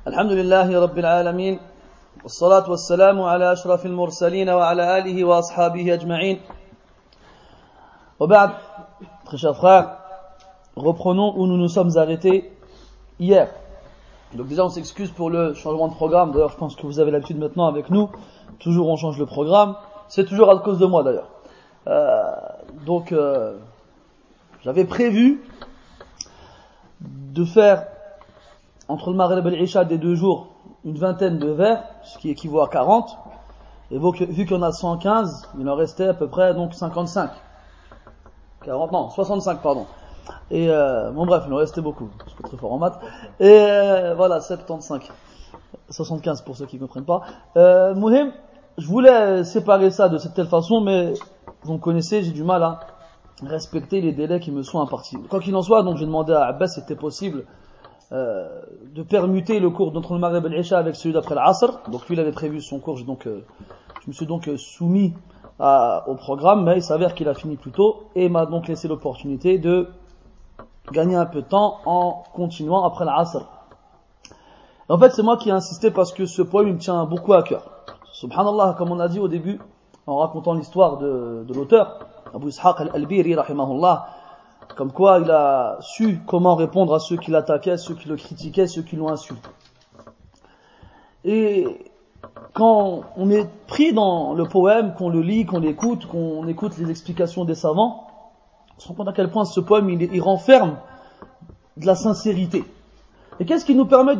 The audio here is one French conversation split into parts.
الحمد لله رب العالمين والصلاة والسلام على أشرف المرسلين وعلى آله وأصحابه أجمعين وبعد. Très chers frères, reprenons où nous nous sommes arrêtés hier. Donc déjà on s'excuse pour le changement de programme. D'ailleurs je pense que vous avez l'habitude maintenant avec nous. Toujours on change le programme. C'est toujours à cause de moi d'ailleurs. J'avais prévu de faire entre le Maghrib et l'Isha des 2 jours une vingtaine de vers, ce qui équivaut à 40. Et vu qu'il y en a 115, il en restait à peu près donc 55. 40, non, 65 pardon. Et bon bref, il en restait beaucoup. Je suis pas très fort en maths. Et voilà, 75. 75 pour ceux qui ne comprennent pas. Mouhim, je voulais séparer ça de cette telle façon, mais vous me connaissez, j'ai du mal à respecter les délais qui me sont impartis. Quoi qu'il en soit, donc j'ai demandé à Abbas si c'était possible de permuter le cours d'entre le Maghrib et l'Isha avec celui d'après l'Asr. Donc lui il avait prévu son cours, je me suis donc soumis au programme, mais il s'avère qu'il a fini plus tôt et m'a donc laissé l'opportunité de gagner un peu de temps en continuant après l'Asr. En fait c'est moi qui ai insisté parce que ce poème il me tient beaucoup à cœur. Subhanallah, comme on a dit au début en racontant l'histoire de l'auteur Abu Ishaq al-Albiri rahimahullah, comme quoi il a su comment répondre à ceux qui l'attaquaient, ceux qui le critiquaient, ceux qui l'ont insulté. Et quand on est pris dans le poème, qu'on le lit, qu'on écoute les explications des savants, on se rend compte à quel point ce poème il renferme de la sincérité. Et qu'est-ce qui nous permet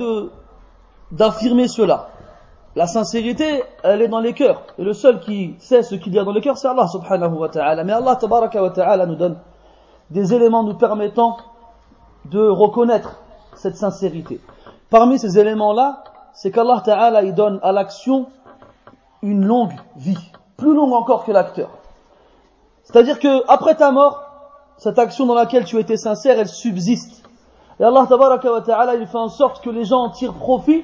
d'affirmer cela? La sincérité, elle est dans les cœurs. Et le seul qui sait ce qu'il y a dans les cœurs, c'est Allah subhanahu wa ta'ala. Mais Allah tabaraka wa ta'ala nous donne des éléments nous permettant de reconnaître cette sincérité. Parmi ces éléments-là, c'est qu'Allah Ta'ala il donne à l'action une longue vie, plus longue encore que l'acteur. C'est-à-dire que après ta mort, cette action dans laquelle tu étais sincère, elle subsiste. Et Allah Ta'ala il fait en sorte que les gens en tirent profit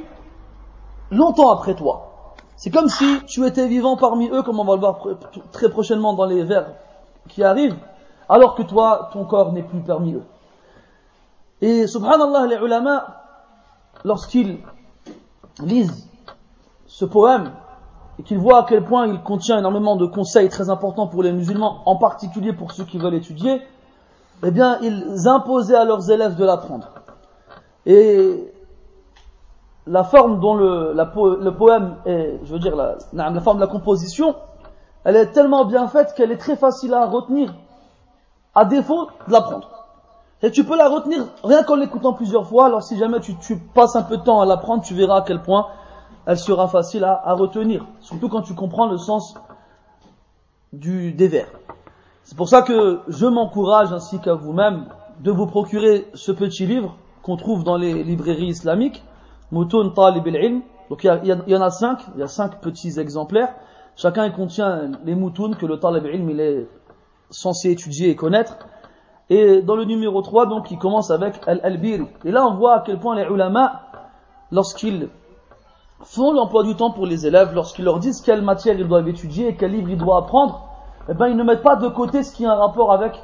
longtemps après toi. C'est comme si tu étais vivant parmi eux, comme on va le voir très prochainement dans les vers qui arrivent, alors que toi, ton corps n'est plus parmi eux. Et subhanallah, les ulama, lorsqu'ils lisent ce poème et qu'ils voient à quel point il contient énormément de conseils très importants pour les musulmans, en particulier pour ceux qui veulent étudier, eh bien, ils imposaient à leurs élèves de l'apprendre. Et la forme dont le poème est, je veux dire, la forme de la composition, elle est tellement bien faite qu'elle est très facile à retenir, à défaut de l'apprendre. Et tu peux la retenir rien qu'en l'écoutant plusieurs fois. Alors si jamais tu passes un peu de temps à l'apprendre, tu verras à quel point elle sera facile à retenir. Surtout quand tu comprends le sens des vers. C'est pour ça que je m'encourage, ainsi qu'à vous-même, de vous procurer ce petit livre qu'on trouve dans les librairies islamiques, Moutoun Talib al-Ilm. Donc il y en a 5, il y a 5 petits exemplaires. Chacun il contient les moutouns que le Talib al-Ilm il est censé étudier et connaître. Et dans le numéro 3, donc, il commence avec Al-Albiri. Et là, on voit à quel point les ulama, lorsqu'ils font l'emploi du temps pour les élèves, lorsqu'ils leur disent quelle matière ils doivent étudier et quel livre ils doivent apprendre, eh ben, ils ne mettent pas de côté ce qui a un rapport avec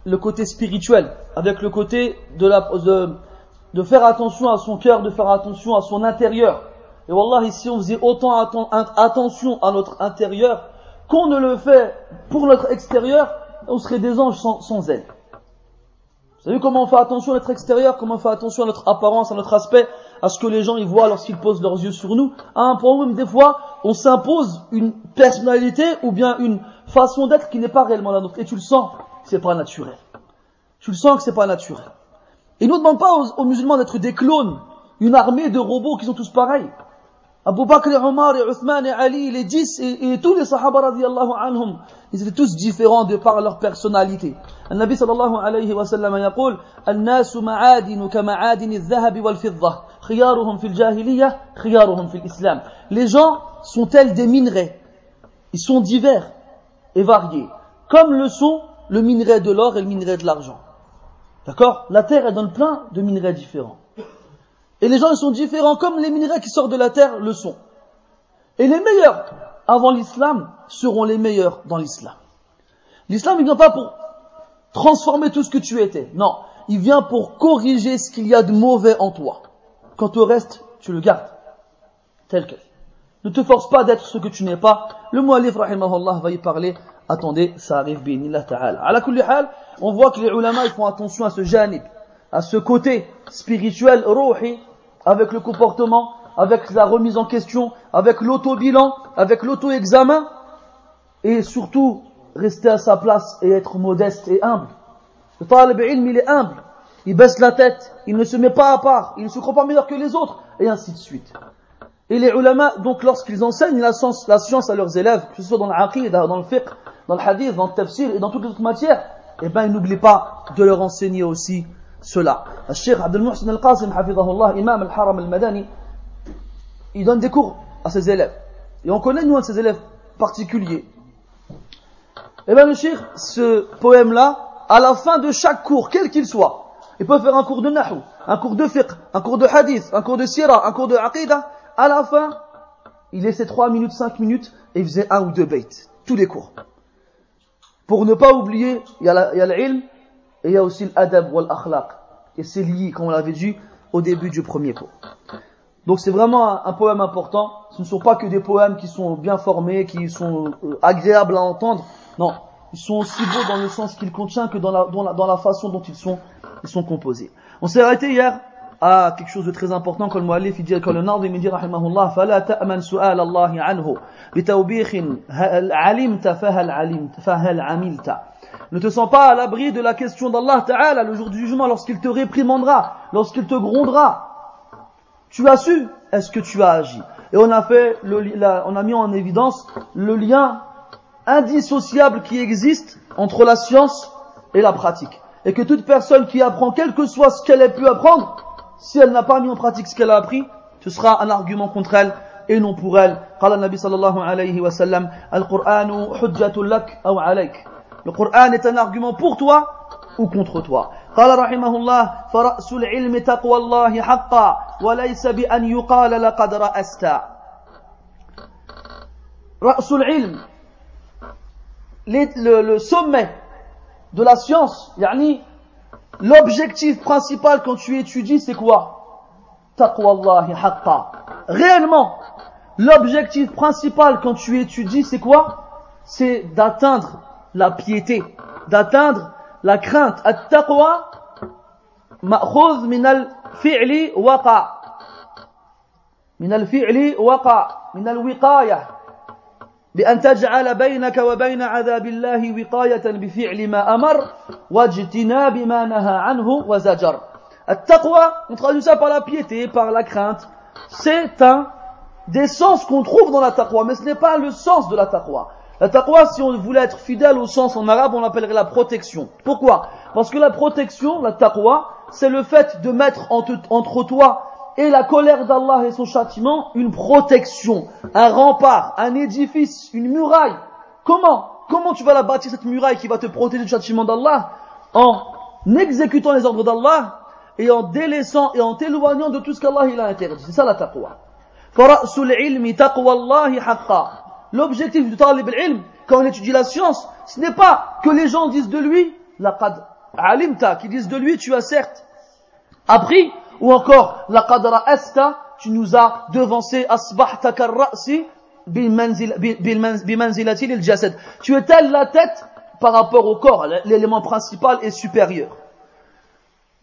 le côté spirituel, avec le côté de faire attention à son cœur, de faire attention à son intérieur. Et wallah, si on faisait autant attention à notre intérieur qu'on ne le fait pour notre extérieur, on serait des anges sans ailes. Vous savez comment on fait attention à notre extérieur, comment on fait attention à notre apparence, à notre aspect, à ce que les gens y voient lorsqu'ils posent leurs yeux sur nous. À un point où même des fois, on s'impose une personnalité ou bien une façon d'être qui n'est pas réellement la nôtre. Et tu le sens que c'est pas naturel. Tu le sens que c'est pas naturel. Et il ne nous demande pas aux musulmans d'être des clones, une armée de robots qui sont tous pareils. Abu Bakr et Omar et Uthman et Ali, les 10 et tous les sahaba radiyallahu anhum, ils étaient tous différents de par leur personnalité. النبي صلى الله عليه وسلم يقول الناس معادن كمعادن الذهب والفضة خيارهم في الجاهلية خيارهم في الإسلام. Les gens sont tels des minerais. Ils sont divers et variés, comme le sont le minerai de l'or et le minerai de l'argent. D'accord? La terre elle donne plein de minerais différents. Et les gens ils sont différents comme les minerais qui sortent de la terre le sont. Et les meilleurs avant l'islam seront les meilleurs dans l'islam. L'islam il vient pas pour transformer tout ce que tu étais. Non, il vient pour corriger ce qu'il y a de mauvais en toi. Quant au reste, tu le gardes tel quel. Ne te force pas d'être ce que tu n'es pas. Le mu'allif rahimahullah va y parler. Attendez, ça arrive bi'inillah ta'ala. Ala kulli hal, on voit que les ulama ils font attention à ce janib, à ce côté spirituel, ruhi, avec le comportement, avec la remise en question, avec l'auto-bilan, avec l'auto-examen, et surtout rester à sa place et être modeste et humble. Le talib ilm, il est humble, il baisse la tête, il ne se met pas à part, il ne se croit pas meilleur que les autres, et ainsi de suite. Et les ulama, donc lorsqu'ils enseignent la science à leurs élèves, que ce soit dans l'aqidah, dans le fiqh, dans le hadith, dans le tafsir et dans toutes les autres matières, eh ben ils n'oublient pas de leur enseigner aussi cela. Le Cheikh Abdel Muhsin Al-Qasim, hafidhahullah, imam al-Haram al-Madani, il donne des cours à ses élèves. Et on connaît nous un de ses élèves particuliers. Eh bien le Cheikh, ce poème-là, à la fin de chaque cours, quel qu'il soit, il peut faire un cours de nahou, un cours de fiqh, un cours de hadith, un cours de sira, un cours de aqidah. À la fin, il laissait 3 minutes, 5 minutes, et il faisait 1 ou 2 baits. Tous les cours. Pour ne pas oublier, il y a l'ilm, et il y a aussi l'adab ou l'akhlaq. Et c'est lié, comme on l'avait dit, au début du premier cours. Donc c'est vraiment un poème important. Ce ne sont pas que des poèmes qui sont bien formés, qui sont agréables à entendre. Non, ils sont aussi beaux dans le sens qu'ils contiennent que dans la façon dont ils sont composés. On s'est arrêté hier à quelque chose de très important quand le mu'allif il dit, quand le Nadim il dit rahimahullah, fala ta'man su'al Allah anhu bitawbikhin alimta fahal amilta. Ne te sens pas à l'abri de la question d'Allah Ta'ala le jour du jugement lorsqu'il te réprimandera, lorsqu'il te grondera. Tu as su, est-ce que tu as agi? Et on a mis en évidence le lien indissociable qui existe entre la science et la pratique. Et que toute personne qui apprend, quel que soit ce qu'elle ait pu apprendre, si elle n'a pas mis en pratique ce qu'elle a appris, ce sera un argument contre elle et non pour elle. Qala Nabi sallallahu alayhi wa sallam, Al-Qur'anu hujjatun lak aw alayk. Le Qur'an est un argument pour toi ou contre toi. Qala rahimahullah, fara'sul ilmi taqwa Allahi haqqa, wa laysa bi an yuqala laqad ra'asta. Ra'sul ilm, le sommet de la science, yani l'objectif principal quand tu étudies, c'est quoi? Taqwa Allahi haqqa. Réellement, l'objectif principal quand tu étudies, c'est quoi? C'est d'atteindre la piété, d'atteindre la crainte. At-taqwa ma'khudh min al-fi'li waqa. Min al-fi'li waqa. Min al-wiqayah. بأن تجعل بينك وبين عذاب الله وقاية بفعل ما أمر واجتناب ما نهى عنه وزجر. التقوى, on traduit ça par la piété, par la crainte. C'est un des sens qu'on trouve dans la taqwa, mais ce n'est pas le sens de la taqwa. La taqwa, si on voulait être fidèle au sens en arabe, on l'appellerait la protection. Pourquoi? Parce que la protection, la taqwa, c'est le fait de mettre entre toi et la colère d'Allah et son châtiment, une protection, un rempart, un édifice, une muraille. Comment tu vas la bâtir, cette muraille qui va te protéger du châtiment d'Allah? En exécutant les ordres d'Allah et en délaissant et en t'éloignant de tout ce qu'Allah il a interdit. C'est ça la taqwa. Fara'sul ilmi taqwa Allahi haqqa. L'objectif du talib al-ilm, quand on étudie la science, ce n'est pas que les gens disent de lui, laqad alimta, qui disent de lui, tu as certes appris, ou encore, laqad ra'asta, tu nous as devancé, asbahta karra'si bimanzilati lil jasad. Tu es telle la tête par rapport au corps, l'élément principal est supérieur.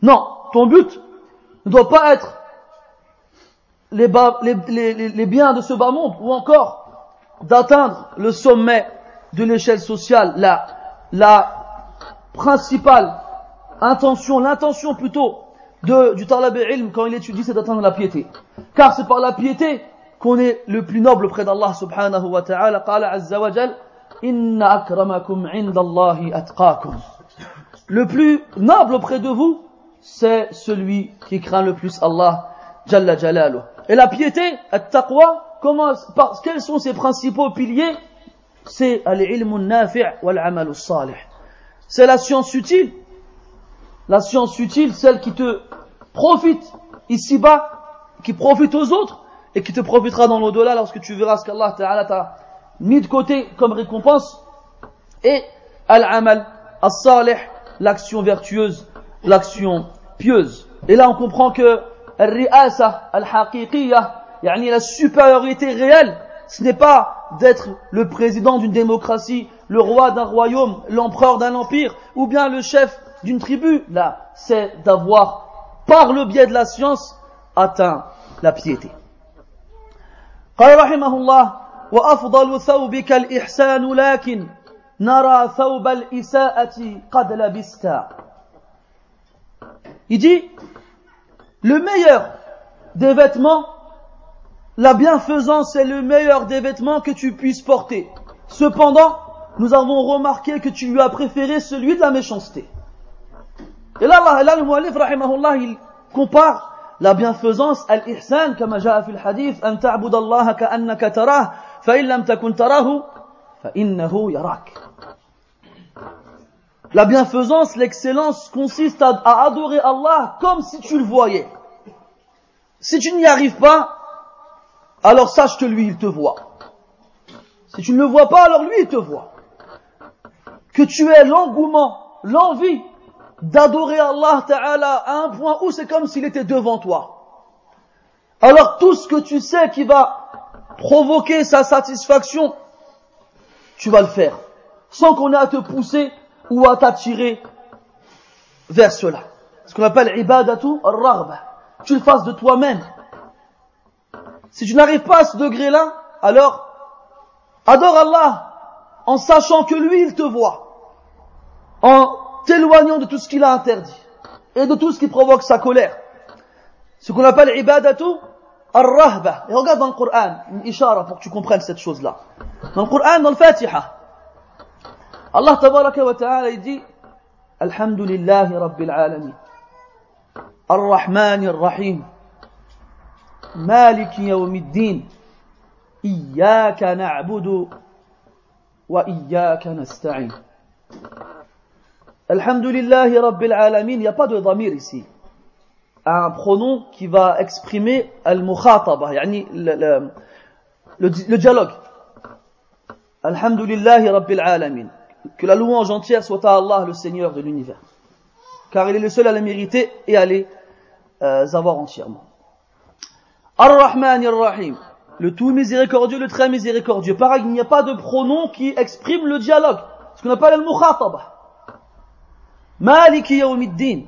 Non, ton but ne doit pas être les biens de ce bas monde, ou encore d'atteindre le sommet de l'échelle sociale. La principale intention, l'intention plutôt du talab al-ilm quand il étudie, c'est d'atteindre la piété. Car c'est par la piété qu'on est le plus noble auprès d'Allah subhanahu wa ta'ala. Qala azza wa jal, inna akramakum indallahi atqakum. Le plus noble auprès de vous, c'est celui qui craint le plus Allah jalla jalaluh. Et la piété, at-taqwa, quels sont ses principaux piliers? C'est al-ilmu nafi' wal-amalu salih. C'est la science utile. La science utile, celle qui te profite ici-bas, qui profite aux autres, et qui te profitera dans l'au-delà lorsque tu verras ce qu'Allah Ta'ala t'a mis de côté comme récompense. Et al-amal as-salih, l'action vertueuse, l'action pieuse. Et là on comprend que al-ri'asa al-haqiqiyya, yani la supériorité réelle, ce n'est pas d'être le président d'une démocratie, le roi d'un royaume, l'empereur d'un empire, ou bien le chef d'une tribu. Là, c'est d'avoir, par le biais de la science, atteint la piété. قال رحمه الله وأفضل ثوبك الإحسان لكن نرى ثوب الإساءة قد لبست. Il dit, le meilleur des vêtements, la bienfaisance est le meilleur des vêtements que tu puisses porter. Cependant, nous avons remarqué que tu lui as préféré celui de la méchanceté. Et là, le muallif, rahimahullah, il compare la bienfaisance, al-ihsan, كما جاء في الحديث, أن تعبد الله كأنك تراه, فإن لم تكن تراه, فإنه يراك. La bienfaisance, l'excellence consiste à adorer Allah comme si tu le voyais. Si tu n'y arrives pas, alors sache que lui, il te voit. Si tu ne le vois pas, alors lui, il te voit. Que tu aies l'engouement, l'envie d'adorer Allah Ta'ala à un point où c'est comme s'il était devant toi. Alors tout ce que tu sais qui va provoquer sa satisfaction, tu vas le faire. Sans qu'on ait à te pousser ou à t'attirer vers cela. Ce qu'on appelle ibadatu ar-raghba. Tu le fasses de toi-même. Si tu n'arrives pas à ce degré-là, alors adore Allah en sachant que lui, il te voit. En t'éloignant de tout ce qu'il a interdit et de tout ce qui provoque sa colère. Ce qu'on appelle ibadatu ar-rahba. Et regarde dans le Coran, une ishara pour que tu comprennes cette chose-là. Dans le Coran, dans le Fatiha, Allah tabaraka wa ta'ala il dit Alhamdulillahi Rabbil Alamin Ar-Rahmani Ar-Rahim Maliki Yawmiddin Iyyaka na'budu wa iyyaka nasta'in. Alhamdulillahi Rabbil Alamin, il n'y a pas de dhamir ici. Un pronom qui va exprimer al-mukhataba, yani le dialogue. Alhamdulillahi Rabbil Alamin. Que la louange entière soit à Allah, le Seigneur de l'univers. Car il est le seul à la mériter et à les avoir entièrement. Ar-Rahman Ar-Rahim. Le tout miséricordieux, le très miséricordieux. Pareil, il n'y a pas de pronom qui exprime le dialogue. Ce qu'on appelle al-mukhataba. Maliki Yawmiddin.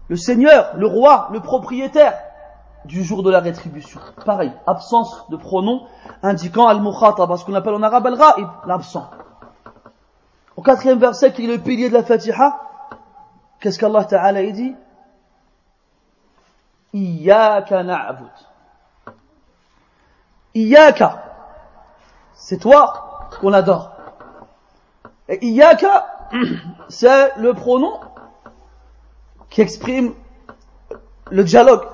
Le Seigneur, le roi, le propriétaire du jour de la rétribution. Pareil, absence de pronom indiquant al-mukhataba, ce qu'on appelle en arabe al-ghaib, l'absent. Au 4e verset, qui est le pilier de la Fatiha, qu'est-ce qu'Allah Ta'ala dit? Iyyaka na'bud. Iyyaka, c'est toi qu'on adore. Et Iyyaka, c'est le pronom qui exprime le dialogue.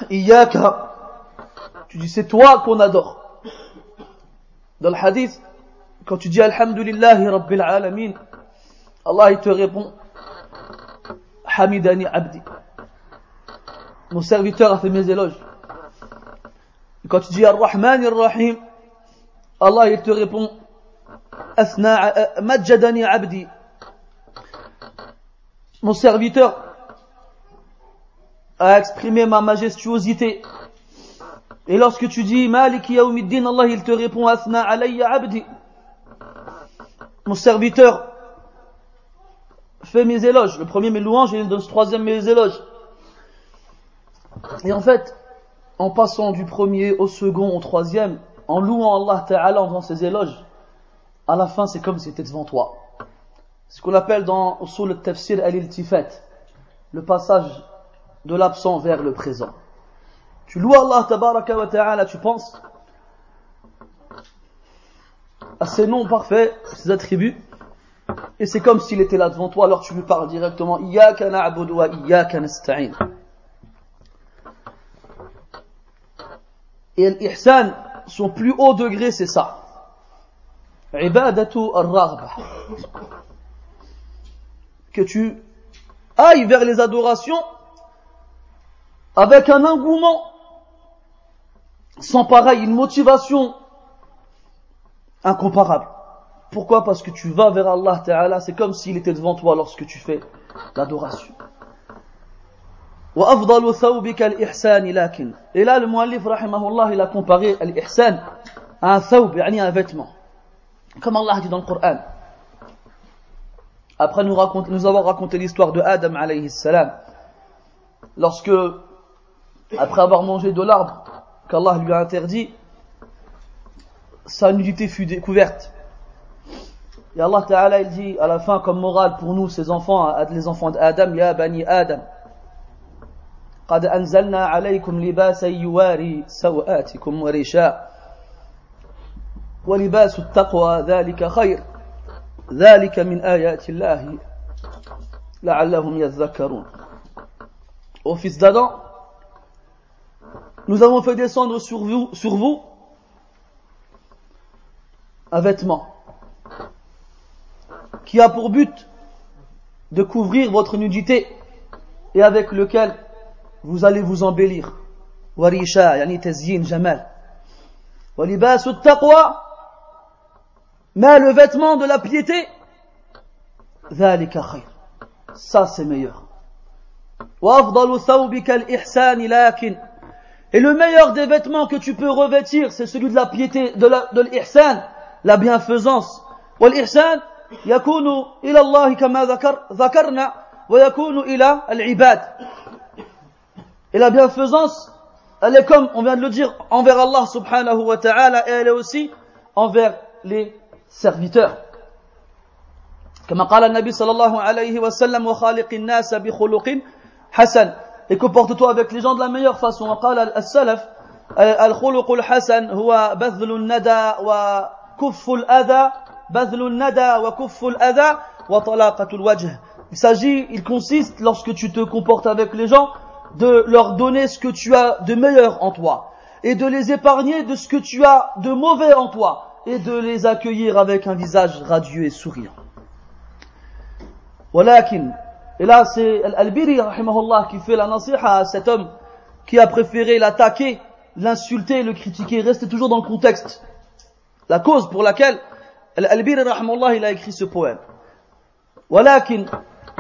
Iyaka, tu dis c'est toi qu'on adore. Dans le hadith, quand tu dis Alhamdulillahi Rabbil Alamin, Allah il te répond Hamidani Abdi. Mon serviteur a fait mes éloges. Et quand tu dis Ar-Rahman Ar-Rahim, Allah il te répond Majjadani Abdi. Mon serviteur a exprimé ma majestuosité. Et lorsque tu dis Maliki Yawmiddin, Allah il te répond Athna alayya abdi. Mon serviteur fait mes éloges. Le premier mes louanges et le troisième mes éloges. Et en fait, en passant du premier au second au troisième, en louant Allah Ta'ala en faisant ses éloges, à la fin c'est comme si c'était devant toi. Ce qu'on appelle dans Usul al-Tafsir al-Iltifat, le passage de l'absent vers le présent. Tu loues Allah tabaraka wa ta'ala, tu penses à ses noms parfaits, ses attributs, et c'est comme s'il était là devant toi, alors tu lui parles directement Iyyaka na'budu wa iyyaka nasta'in. Et l'ihsan, son plus haut degré, c'est ça. Ibadatu ar-raghba. Que tu ailles vers les adorations avec un engouement sans pareil, une motivation incomparable. Pourquoi? Parce que tu vas vers Allah Ta'ala, c'est comme s'il était devant toi lorsque tu fais l'adoration. وأفضل ثوبك الإحسان لكن. Et là, le muallif, rahimahullah, il a comparé l'ihsan à un thawb, yani un vêtement. Comme Allah dit dans le Coran. Après nous avoir raconté l'histoire de Adam, alayhi salam, lorsque, après avoir mangé de l'arbre qu'Allah lui a interdit, sa nudité fut découverte. Et Allah Ta'ala, il dit à la fin, comme morale pour nous, ses enfants, les enfants d'Adam, Ya bani Adam, قد أنزلنا عليكم لباسا يواري سوآتكم وريشا ولباس التقوى ذلك خير ذلك من آيات الله لعلهم يذكرون. Ô fils d'Adam, nous avons fait descendre sur vous un vêtement qui a pour but de couvrir votre nudité et avec lequel vous allez vous embellir. Warisha, yani tazyin, jamal. Walibasu taqwa, mais le vêtement de la piété, dhalika khayr. Ça c'est meilleur. Wa afdalu thawbika al-ihsan lakin. Et le meilleur des vêtements que tu peux revêtir, c'est celui de la piété, de l'ihsan, la bienfaisance. Wal ihsan yakunu ila Allah kama dhakarna wa yakunu ila al-ibad. Et la bienfaisance, elle est comme, on vient de le dire, envers Allah subhanahu wa ta'ala, et elle est aussi envers les serviteurs. Comme قال النبي صلى الله عليه وسلم وخالق الناس بخلق حسن. Et comporte-toi avec les gens de la meilleure façon. قال السلف الخلق الحسن هو بذل الندى وكف الأذى بذل الندى وكف الأذى وطلاقة الوجه. Il consiste, lorsque tu te comportes avec les gens, de leur donner ce que tu as de meilleur en toi, et de les épargner de ce que tu as de mauvais en toi, et de les accueillir avec un visage radieux et souriant. Walakin, et là c'est Al-Albiri, rahimahullah, qui fait la nasiha à cet homme qui a préféré l'attaquer, l'insulter, le critiquer. Restez toujours dans le contexte, la cause pour laquelle Al-Albiri, rahimahullah, il a écrit ce poème. Walakin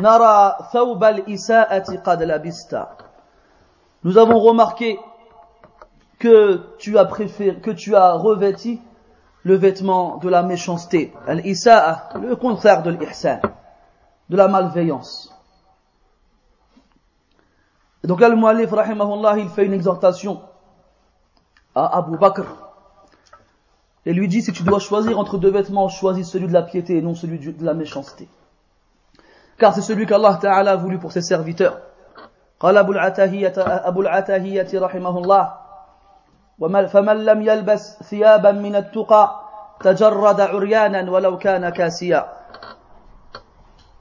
nara thawb al-isa'ati qad labista. Nous avons remarqué que tu as revêti le vêtement de la méchanceté, al-isa'a, le contraire de l'ihsan, de la malveillance. Et donc là, le muallif, rahimahullah, il fait une exhortation à Abu Bakr et lui dit, si tu dois choisir entre deux vêtements, choisis celui de la piété et non celui de la méchanceté, car c'est celui qu'Allah Ta'ala a voulu pour ses serviteurs. قال أبو العتاهية رحمه الله فمن لم يلبس ثيابا من التقى تجرد عريانا ولو كان كاسيا.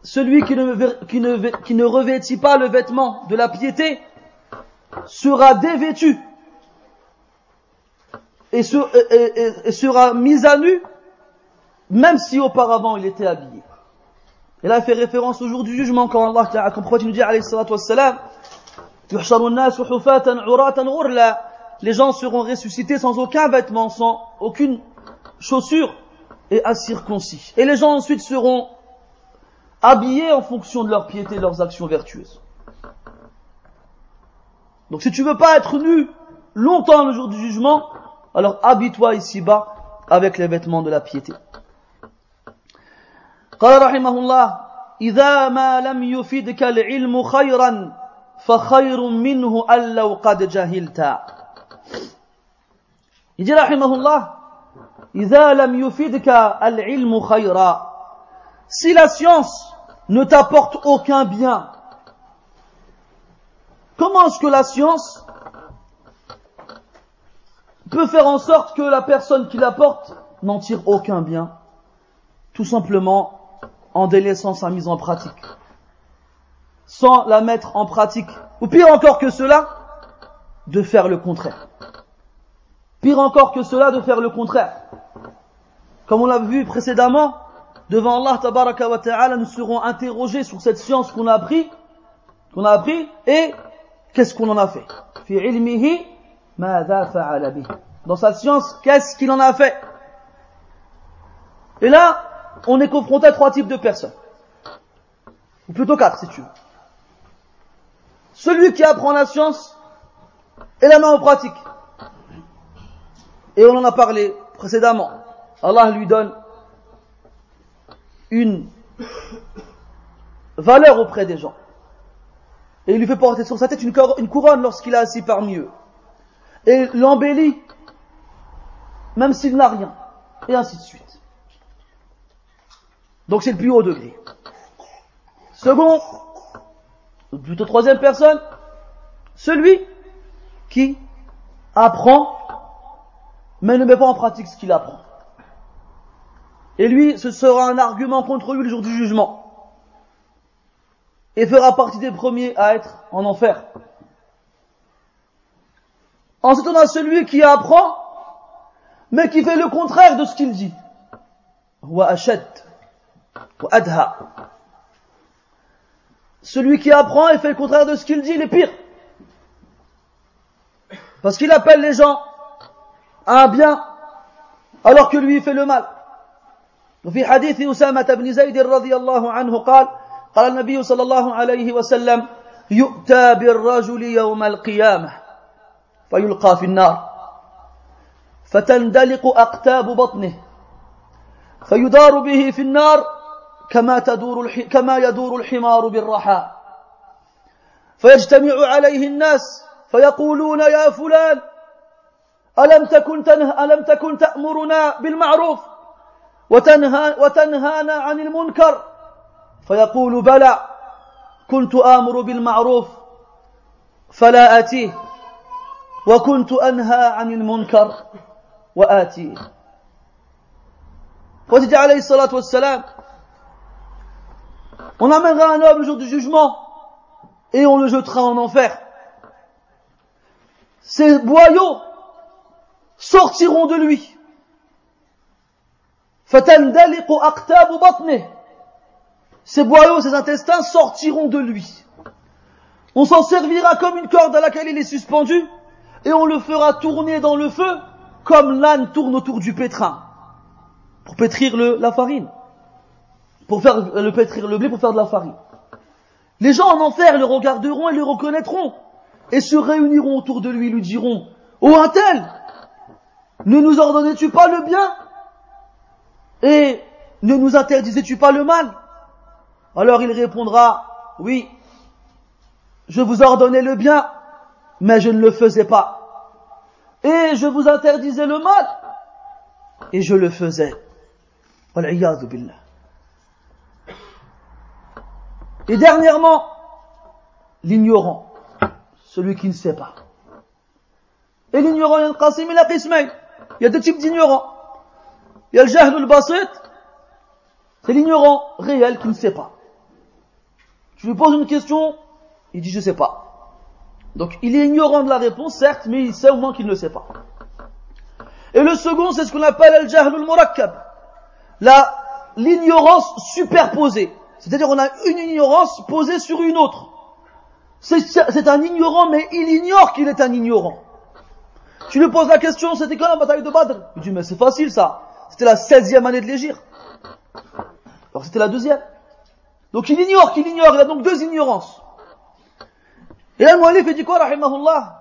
Celui qui ne revêtit pas le vêtement de la piété sera dévêtu et sera mis à nu, même si auparavant il était habillé. Et là, il fait référence au jour du jugement, quand Allah Ta'ala, comme prophète nous dit, alayhi salatu wassalam, les gens seront ressuscités sans aucun vêtement, sans aucune chaussure et incirconcis. Et les gens ensuite seront habillés en fonction de leur piété et de leurs actions vertueuses. Donc si tu veux pas être nu longtemps le jour du jugement, alors habille-toi ici-bas avec les vêtements de la piété. قال رحمه الله إذا ما لم يفيدك العلم خيرا فخير منه أن لو قد جهلت. Il dit رحمه الله إذا لم يفيدك العلم خيرا. Si la science ne t'apporte aucun bien, comment est-ce que la science peut faire en sorte que la personne qui l'apporte n'en tire aucun bien? Tout simplement en délaissant sa mise en pratique, sans la mettre en pratique, ou pire encore que cela, de faire le contraire. Pire encore que cela, de faire le contraire. Comme on l'a vu précédemment, devant Allah tabaraka wa ta'ala, nous serons interrogés sur cette science qu'on a appris, et qu'est-ce qu'on en a fait. Fi ilmihi madha fa'ala bih. Dans sa science, qu'est-ce qu'il en a fait? Et là, on est confronté à 3 types de personnes. Ou plutôt 4, si tu veux. Celui qui apprend la science et la met en pratique. Et on en a parlé précédemment. Allah lui donne une valeur auprès des gens. Et il lui fait porter sur sa tête une couronne lorsqu'il est assis parmi eux. Et l'embellit, même s'il n'a rien. Et ainsi de suite. Donc c'est le plus haut degré. Second, ou plutôt 3e personne, celui qui apprend, mais ne met pas en pratique ce qu'il apprend. Et lui, ce sera un argument contre lui le jour du jugement. Et fera partie des premiers à être en enfer. Ensuite, on a celui qui apprend, mais qui fait le contraire de ce qu'il dit. Wa ashad, wa adha. Celui qui apprend et fait le contraire de ce qu'il dit, il est pire. Parce qu'il appelle les gens à un bien, alors que lui il fait le mal. وفي حديث أسامة بن زيد رضي الله عنه قال النبي صلى الله عليه وسلم يؤتى بالرجل يوم القيامة فيلقى في النار فتندلق أقتاب بطنه فيدار به في النار كما يدور الحمار بالرحى فيجتمع عليه الناس فيقولون يا فلان ألم تكن تأمرنا بالمعروف وتنهانا عن المنكر فيقول بلى كنت آمر بالمعروف فلا آتيه وكنت أنهى عن المنكر وآتيه. Prophète alayhi salatu wassalam, on amènera un homme le jour du jugement et on le jettera en enfer. Ces boyaux sortiront de lui. فَتَنْدَلِقُ أَقْتَابُ بَطْنِهِ. Ces boyaux, ces intestins sortiront de lui. On s'en servira comme une corde à laquelle il est suspendu et on le fera tourner dans le feu comme l'âne tourne autour du pétrin pour pétrir la farine, pour faire pétrir le blé pour faire de la farine. Les gens en enfer le regarderont et le reconnaîtront et se réuniront autour de lui, lui diront: ô un tel, ne nous ordonnais-tu pas le bien et ne nous interdisais-tu pas le mal? Alors il répondra: oui, je vous ordonnais le bien, mais je ne le faisais pas. Et je vous interdisais le mal, et je le faisais. Wal-'iyadhu billah. Et dernièrement, l'ignorant, celui qui ne sait pas. Et l'ignorant, yanqasim ila qismayn. Il y a 2 types d'ignorants. Il y a le jahl al-basit, c'est l'ignorant réel qui ne sait pas. Tu lui poses une question, il dit je sais pas. Donc il est ignorant de la réponse, certes, mais il sait au moins qu'il ne sait pas. Et le second, c'est ce qu'on appelle al-jahl al-murakkab, l'ignorance superposée. C'est-à-dire on a une ignorance posée sur une autre. C'est un ignorant, mais il ignore qu'il est un ignorant. Tu lui poses la question, c'était quand la bataille de Badr? Il dit mais c'est facile ça. C'était la 16e année de l'Hégire. Alors c'était la 2e. Donc il ignore qu'il ignore, il a donc 2 ignorances. Et là le mu'allif dit quoi, rahimahullah?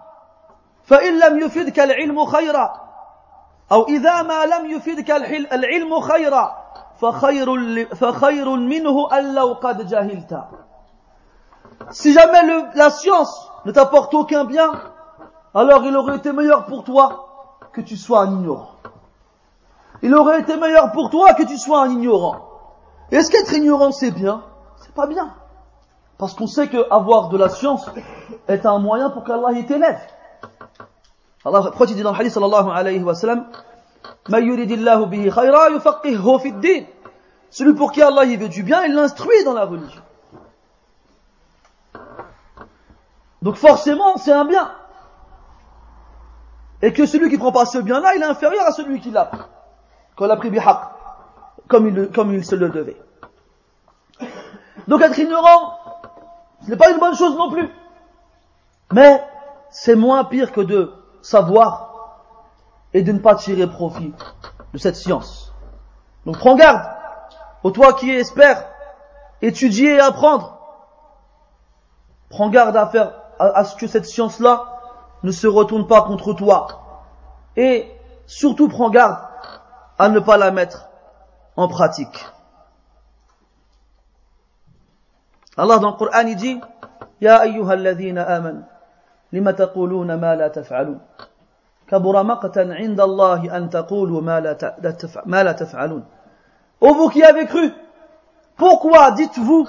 فَإِن لَمْ يُفِدْكَ الْعِلْمُ خَيْرًا أو إذا ما لم يفدك العلم خيرا فخير منه أن لو قد جهلت. Si jamais la science ne t'apporte aucun bien, alors il aurait été meilleur pour toi que tu sois un ignorant. Il aurait été meilleur pour toi que tu sois un ignorant. Est-ce qu'être ignorant c'est bien? C'est pas bien. Parce qu'on sait qu'avoir de la science est un moyen pour qu'Allah y t'élève. Allah prophète dit dans le hadith sallallahu alayhi wa sallam: "Man yuridillahu bihi khayra yufaqqihhu fi ad-din." Celui pour qui Allah y veut du bien, il l'instruit dans la religion. Donc forcément, c'est un bien. et que celui qui prend pas ce bien-là, il est inférieur à celui qui l'a pris, qu'on l'a pris bihaq, comme il se le devait. Donc être ignorant, ce n'est pas une bonne chose non plus. Mais c'est moins pire que de savoir et de ne pas tirer profit de cette science. Donc prends garde, ô toi qui espères étudier et apprendre. Prends garde à ce que cette science-là ne se retourne pas contre toi. Et surtout prends garde à ne pas la mettre en pratique. Allah dans le Coran il dit Ya ayyuhalladhina amanu lima taquluna ma la taf'alun kabura maqtan 'inda Allah an taqulu ma la taf'alun. Ô vous qui avez cru, pourquoi dites-vous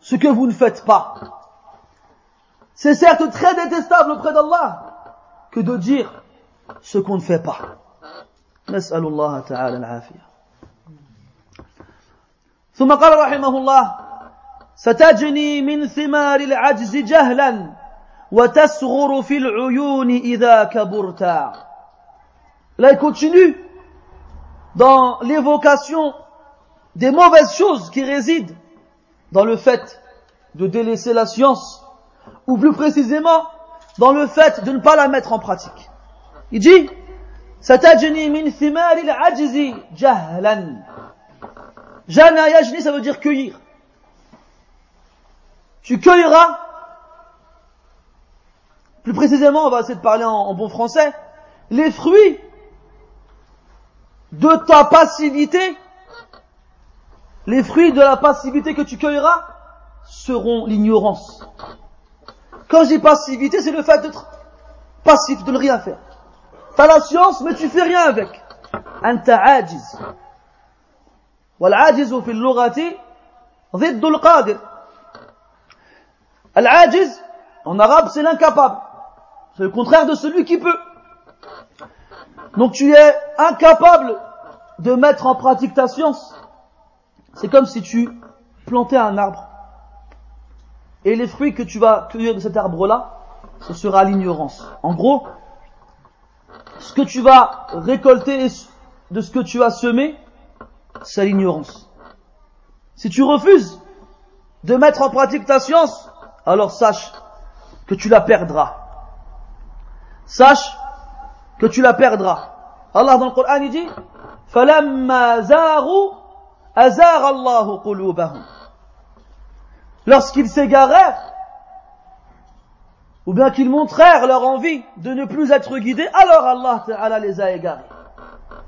ce que vous ne faites pas? C'est certes très détestable auprès d'Allah que de dire ce qu'on ne fait pas. Nas'alullah ta'ala al-afiyah. ثم قال رحمه الله ستجني من ثمار العجز جهلا وتصغر في العيون إذا كبرت. Là il continue dans l'évocation des mauvaises choses qui résident dans le fait de délaisser la science, ou plus précisément dans le fait de ne pas la mettre en pratique. Il dit ستجني من ثمار العجز جهلا. Jana yajni, ça veut dire cueillir. Tu cueilleras, plus précisément, on va essayer de parler en bon français, les fruits de ta passivité, les fruits de la passivité que tu cueilleras seront l'ignorance. Quand je dis passivité, c'est le fait d'être passif, de ne rien faire. T'as la science, mais tu fais rien avec. Anta ajiz. والعاجز في اللغة ضد القادر. Al-ajiz, en arabe, c'est l'incapable. C'est le contraire de celui qui peut. Donc tu es incapable de mettre en pratique ta science. C'est comme si tu plantais un arbre. Et les fruits que tu vas cueillir de cet arbre-là, ce sera l'ignorance. En gros, ce que tu vas récolter de ce que tu as semé, c'est l'ignorance. Si tu refuses de mettre en pratique ta science, alors sache que tu la perdras. Sache que tu la perdras. Allah dans le Coran il dit فَلَمَّا زَاغُوا أَزَاغَ اللَّهُ قُلُوبَهُمْ. Lorsqu'ils s'égarèrent, ou bien qu'ils montrèrent leur envie de ne plus être guidés, alors Allah Ta'ala les a égarés.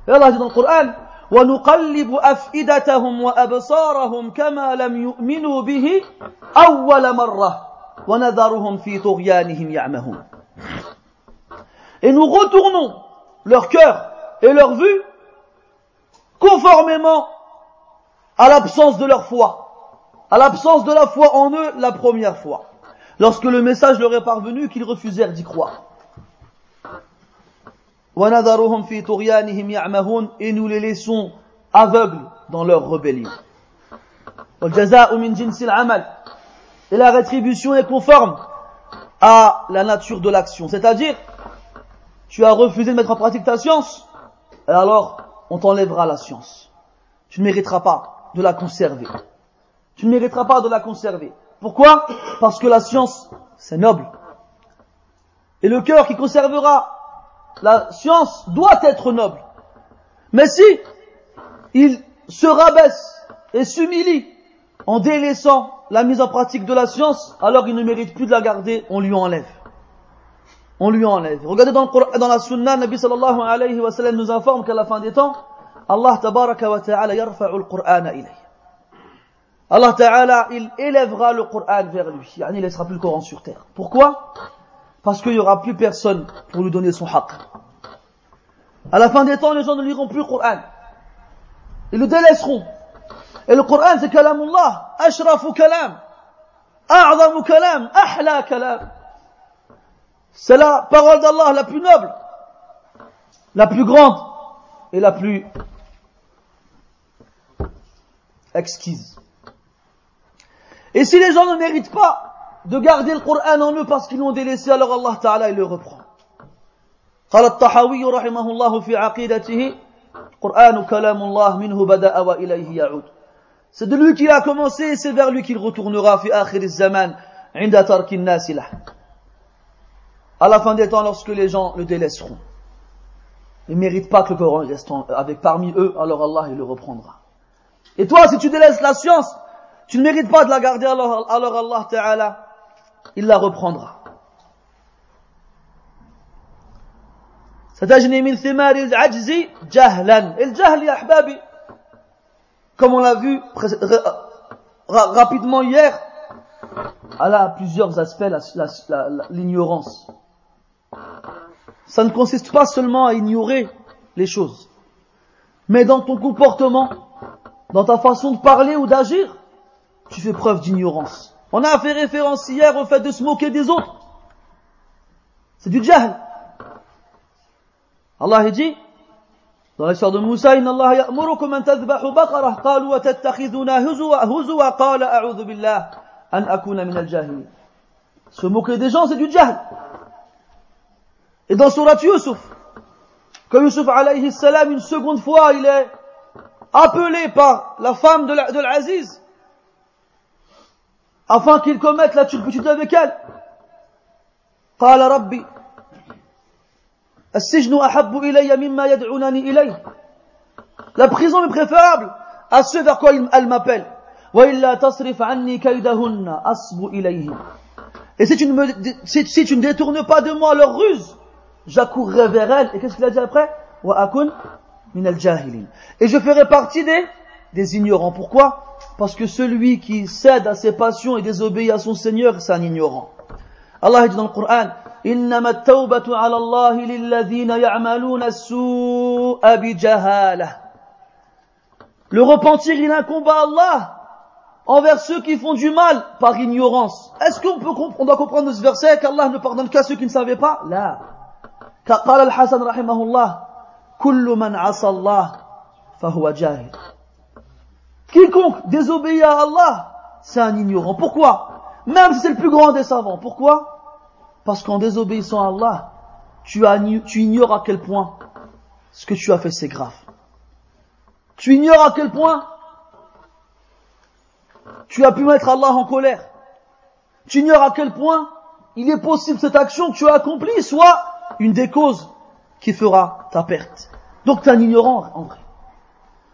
Et Allah dit dans le Coran وَنُقَلِّبُ أَفْئِدَتَهُمْ وَأَبْصَارَهُمْ كَمَا لَمْ يُؤْمِنُوا بِهِ أَوَّلَ مَرَّةٍ وَنَذَرُهُمْ فِي طُغْيَانِهِمْ يَعْمَهُونَ. Et nous retournons leur cœur et leur vue conformément à l'absence de leur foi, à l'absence de la foi en eux la première fois, lorsque le message leur est parvenu qu'ils refusèrent d'y croire. وَنَذَرُهُمْ فِي طُغْيَانِهِمْ يَعْمَهُونَ. Et nous les laissons aveugles dans leur rébellion. وَالْجَزَاءُ مِنْ جِنْسِ الْعَمَلِ. Et la rétribution est conforme à la nature de l'action. C'est-à-dire, tu as refusé de mettre en pratique ta science, et alors on t'enlèvera la science. Tu ne mériteras pas de la conserver. Tu ne mériteras pas de la conserver. Pourquoi? Parce que la science, c'est noble. Et le cœur qui conservera la science doit être noble. Mais si il se rabaisse et s'humilie en délaissant la mise en pratique de la science, alors il ne mérite plus de la garder, on lui enlève. On lui enlève. Regardez dans la sunna, Nabi sallallahu alayhi wa sallam nous informe qu'à la fin des temps, Allah tabaraka wa ta'ala yarfa'u al-Qur'ana ilayh. Allah ta'ala, il élèvera le Qur'an vers lui. Il ne laissera plus le Coran sur terre. Pourquoi? Parce qu'il n'y aura plus personne pour lui donner son haqq. À la fin des temps, les gens ne liront plus le Coran. Ils le délaisseront. Et le Coran, c'est kalamullah, ashrafu kalam, a'zamu kalam, ahla kalam. C'est la parole d'Allah la plus noble, la plus grande et la plus exquise. Et si les gens ne méritent pas de garder le Coran en eux parce qu'ils l'ont délaissé, alors Allah Ta'ala il le reprend. قال الطحاوي رحمه الله في عقيدته القرآن كلام الله منه بدأ وإليه يعود. C'est de lui qu'il a commencé et c'est vers lui qu'il retournera في آخر الزمان عند ترك الناس له. À la fin des temps, lorsque les gens le délaisseront. Ils ne méritent pas que le Coran reste avec parmi eux, alors Allah il le reprendra. Et toi, si tu délaisses la science, tu ne mérites pas de la garder, alors Allah Ta'ala, il la reprendra. ستجني من ثمار العجز جهلا. Et le jahl, ya ahbabi, comme on l'a vu rapidement hier, elle a plusieurs aspects, l'ignorance. Ça ne consiste pas seulement à ignorer les choses, mais dans ton comportement, dans ta façon de parler ou d'agir, tu fais preuve d'ignorance. On a fait référence hier au fait de se moquer des autres. C'est du jahl. Allah dit, dans l'histoire de Moussa, Inna Allah ya'murukum an tadhbahu baqarah, qalu wa tattakhiduna huzwa, qala a'udhu billah an akuna min al-jahilin. Se moquer des gens, c'est du jahl. Et dans Surat Yusuf, quand Yusuf alayhi salam, une seconde fois, il est appelé par la femme de l'Aziz, afin qu'il commette la turpitude avec elle. قال ربي السجن أحب إلي مما يدعونني إليه. La prison est préférable à ce vers quoi elle m'appelle. وإلا تصرف عني كيدهن أصب إليهم. Et si tu ne détournes pas de moi leur ruse, j'accourrai vers elle. Et qu'est-ce qu'il a dit après? وأكن من الجاهلين. Et je ferai partie des ignorants. Pourquoi? Parce que celui qui cède à ses passions et désobéit à son Seigneur, c'est un ignorant. Allah dit dans le Coran, إنما التوبة على الله للذين يعملون السوء بجهالة. Le repentir, il incombe à Allah envers ceux qui font du mal par ignorance. Est-ce qu'on doit comprendre de ce verset qu'Allah ne pardonne qu'à ceux qui ne savaient pas? Là. قال الحسن رحمه الله كل من عصى الله فهو جاهل. Quiconque désobéit à Allah, c'est un ignorant. Pourquoi? Même si c'est le plus grand des savants. Pourquoi? Parce qu'en désobéissant à Allah, tu ignores à quel point ce que tu as fait c'est grave. Tu ignores à quel point tu as pu mettre Allah en colère. Tu ignores à quel point il est possible que cette action que tu as accomplie soit une des causes qui fera ta perte. Donc tu es un ignorant en vrai.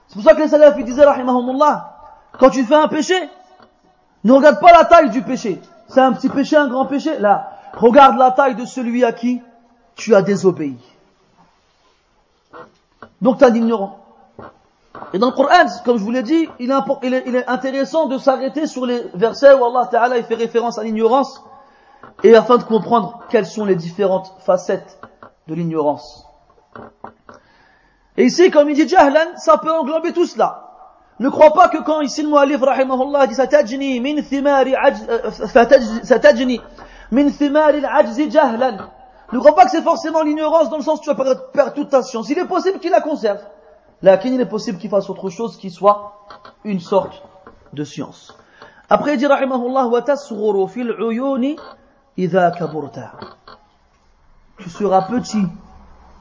C'est pour ça que les salafs disaient, rahimahumullah, quand tu fais un péché, ne regarde pas la taille du péché. C'est un petit péché, un grand péché. Là, regarde la taille de celui à qui tu as désobéi. Donc tu es un ignorant. Et dans le Coran, comme je vous l'ai dit, il est intéressant de s'arrêter sur les versets où Allah Ta'ala il fait référence à l'ignorance, et afin de comprendre quelles sont les différentes facettes de l'ignorance. Et ici, comme il dit jahlan, ça peut englober tout cela. Ne crois pas que quand ici le mu'allif rahimahullah dit satajni min thimari al-ajzi jahlan, ne crois pas que c'est forcément l'ignorance dans le sens où tu vas perdre toute ta science. Il est possible qu'il la conserve. Lakin il est possible qu'il fasse autre chose qui soit une sorte de science. Après il dit rahimahullah wa tasghuru fil uyuni idha kaburta. Tu seras petit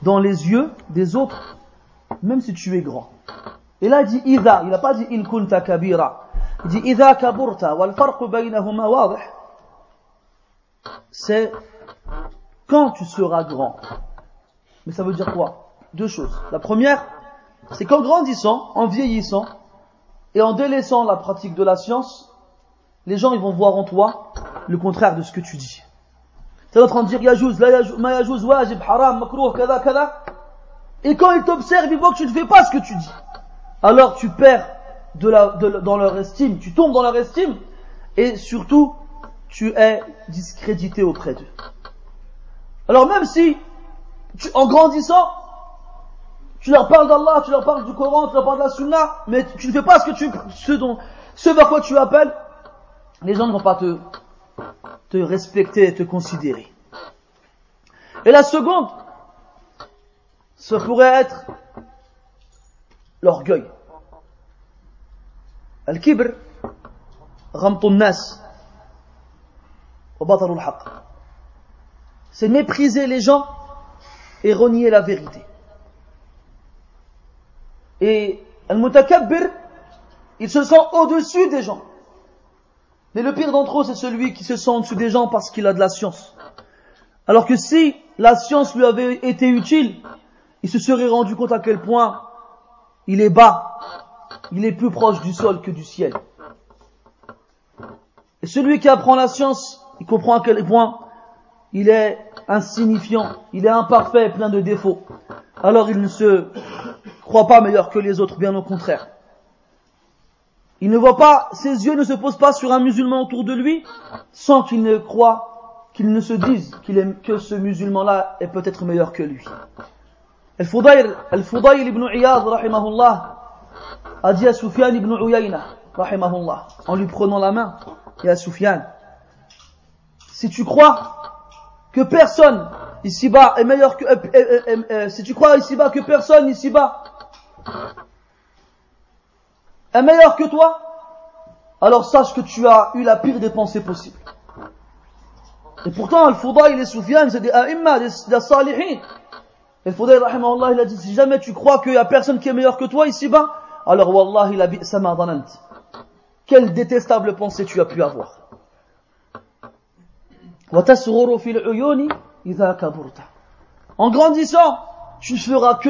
dans les yeux des autres même si tu es grand. Et là il dit idha, il n'a pas dit in kunta kabira. Il dit idha kaburta wal farq baynahuma wadih. C'est quand tu seras grand. Mais ça veut dire quoi? Deux choses. La première, c'est qu'en grandissant, en vieillissant et en délaissant la pratique de la science, les gens ils vont voir en toi le contraire de ce que tu dis. Tu es en train de dire yajouz, la yajouz, ma yajouz, wajib, haram, makrouh, kada, kada. Et quand ils t'observent, ils voient que tu ne fais pas ce que tu dis. Alors tu perds dans leur estime, tu tombes dans leur estime et surtout tu es discrédité auprès d'eux. Alors même si en grandissant, tu leur parles d'Allah, tu leur parles du Coran, tu leur parles de la Sunna, mais tu ne fais pas ce vers quoi tu appelles, les gens ne vont pas te respecter et te considérer. Et la seconde, ça pourrait être l'orgueil. Al-kibr, ghamtun nas, wa batarul haqq. C'est mépriser les gens et renier la vérité. Et al-mutakabbir, il se sent au-dessus des gens. Mais le pire d'entre eux, c'est celui qui se sent au-dessus des gens parce qu'il a de la science. Alors que si la science lui avait été utile, il se serait rendu compte à quel point il est bas, il est plus proche du sol que du ciel. Et celui qui apprend la science, il comprend à quel point il est insignifiant, il est imparfait, plein de défauts. Alors il ne se croit pas meilleur que les autres, bien au contraire. Il ne voit pas, ses yeux ne se posent pas sur un musulman autour de lui, sans qu'il ne croit, qu'il ne se dise que ce musulman-là est peut-être meilleur que lui. Al-Fudayl ibn Iyad, rahimahullah, a dit à Sufyan ibn Uyayna, rahimahullah, en lui prenant la main, et à Sufyan, si tu crois que personne ici-bas est meilleur que, si tu crois ici-bas que personne ici-bas est meilleur que toi, alors sache que tu as eu la pire des pensées possibles. Et pourtant, Al-Fudayl et Sufyan, c'est des a'imma, des salihin. Et Al-Fudayl, rahimahullah, il a dit, si jamais tu crois qu'il n'y a personne qui est meilleur que toi ici-bas, alors wallahi la bi'sa ma dhanant. Quelle détestable pensée tu as pu avoir. En grandissant, tu ne feras que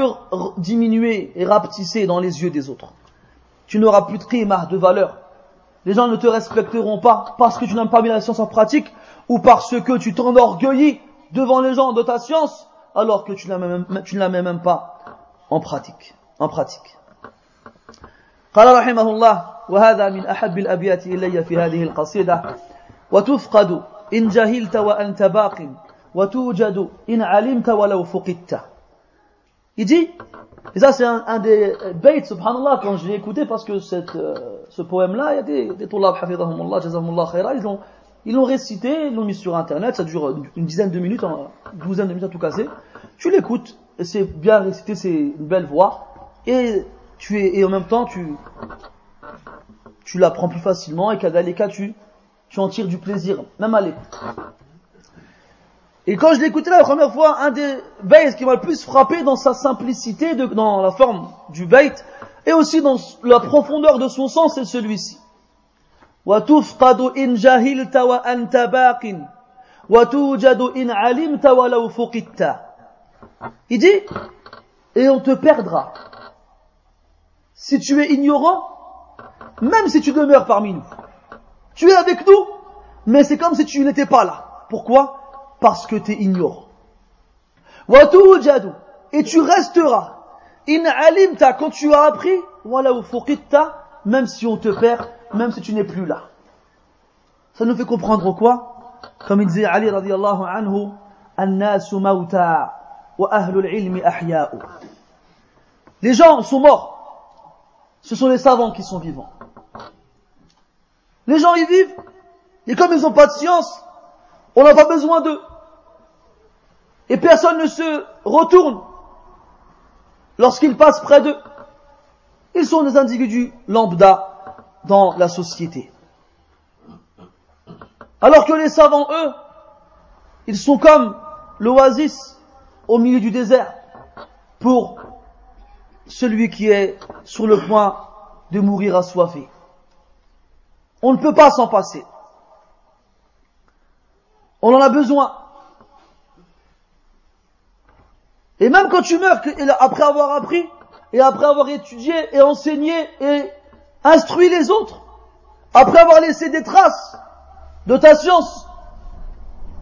diminuer et rapetisser dans les yeux des autres. Tu n'auras plus de qimah, de valeur. Les gens ne te respecteront pas parce que tu n'as pas mis la science en pratique ou parce que tu t'enorgueillis devant les gens de ta science alors que tu ne la mets même pas en pratique. قال رحمه الله وهذا من أحب الأبيات إلي في هذه القصيدة وتفقد إن جهلت وأنت باق وتوجد إن علمت ولو فقدت. Il dit, et ça c'est un des baits, subhanallah, quand je l'ai écouté, parce que ce poème-là, il y a des tollab, hafidhahumullah, jazahumullah khaira, ils l'ont récité, ils l'ont mis sur internet, ça dure une dizaine de minutes, une douzaine de minutes à tout casser. Tu l'écoutes, et c'est bien récité, c'est une belle voix, et en même temps, tu l'apprends plus facilement, et kadalika, tu en tires du plaisir, même à l'écoute. Et quand je l'ai écouté la première fois, un des baits qui m'a le plus frappé dans sa simplicité, dans la forme du bait, et aussi dans la profondeur de son sens, c'est celui-ci. وَتُفْقَدُ إِنْ جَهِلْتَ وَأَنْتَ بَاقٍ وَتُوجَدُ إِنْ عَلِمْتَ وَلَوْ فُقِدْتَ. Il dit, et on te perdra si tu es ignorant, même si tu demeures parmi nous. Tu es avec nous, mais c'est comme si tu n'étais pas là. Pourquoi? Parce que tu es ignorant. وَتُوجَدُ, et tu resteras. إِنْ عَلِمْتَ, quand tu as appris, وَلَوْ فُقِدْتَ, même si on te perd, même si tu n'es plus là. Ça nous fait comprendre quoi? Comme il disait Ali radiyallahu anhu, الناس موتى وأهل العلم أحياء. Les gens sont morts. Ce sont les savants qui sont vivants. Les gens y vivent, et comme ils n'ont pas de science, on n'a pas besoin d'eux. Et personne ne se retourne lorsqu'ils passent près d'eux. Ils sont des individus lambda dans la société. Alors que les savants, eux, ils sont comme l'oasis au milieu du désert pour celui qui est sur le point de mourir assoiffé. On ne peut pas s'en passer. On en a besoin. Et même quand tu meurs, après avoir appris, et après avoir étudié et enseigné et instruit les autres, après avoir laissé des traces de ta science,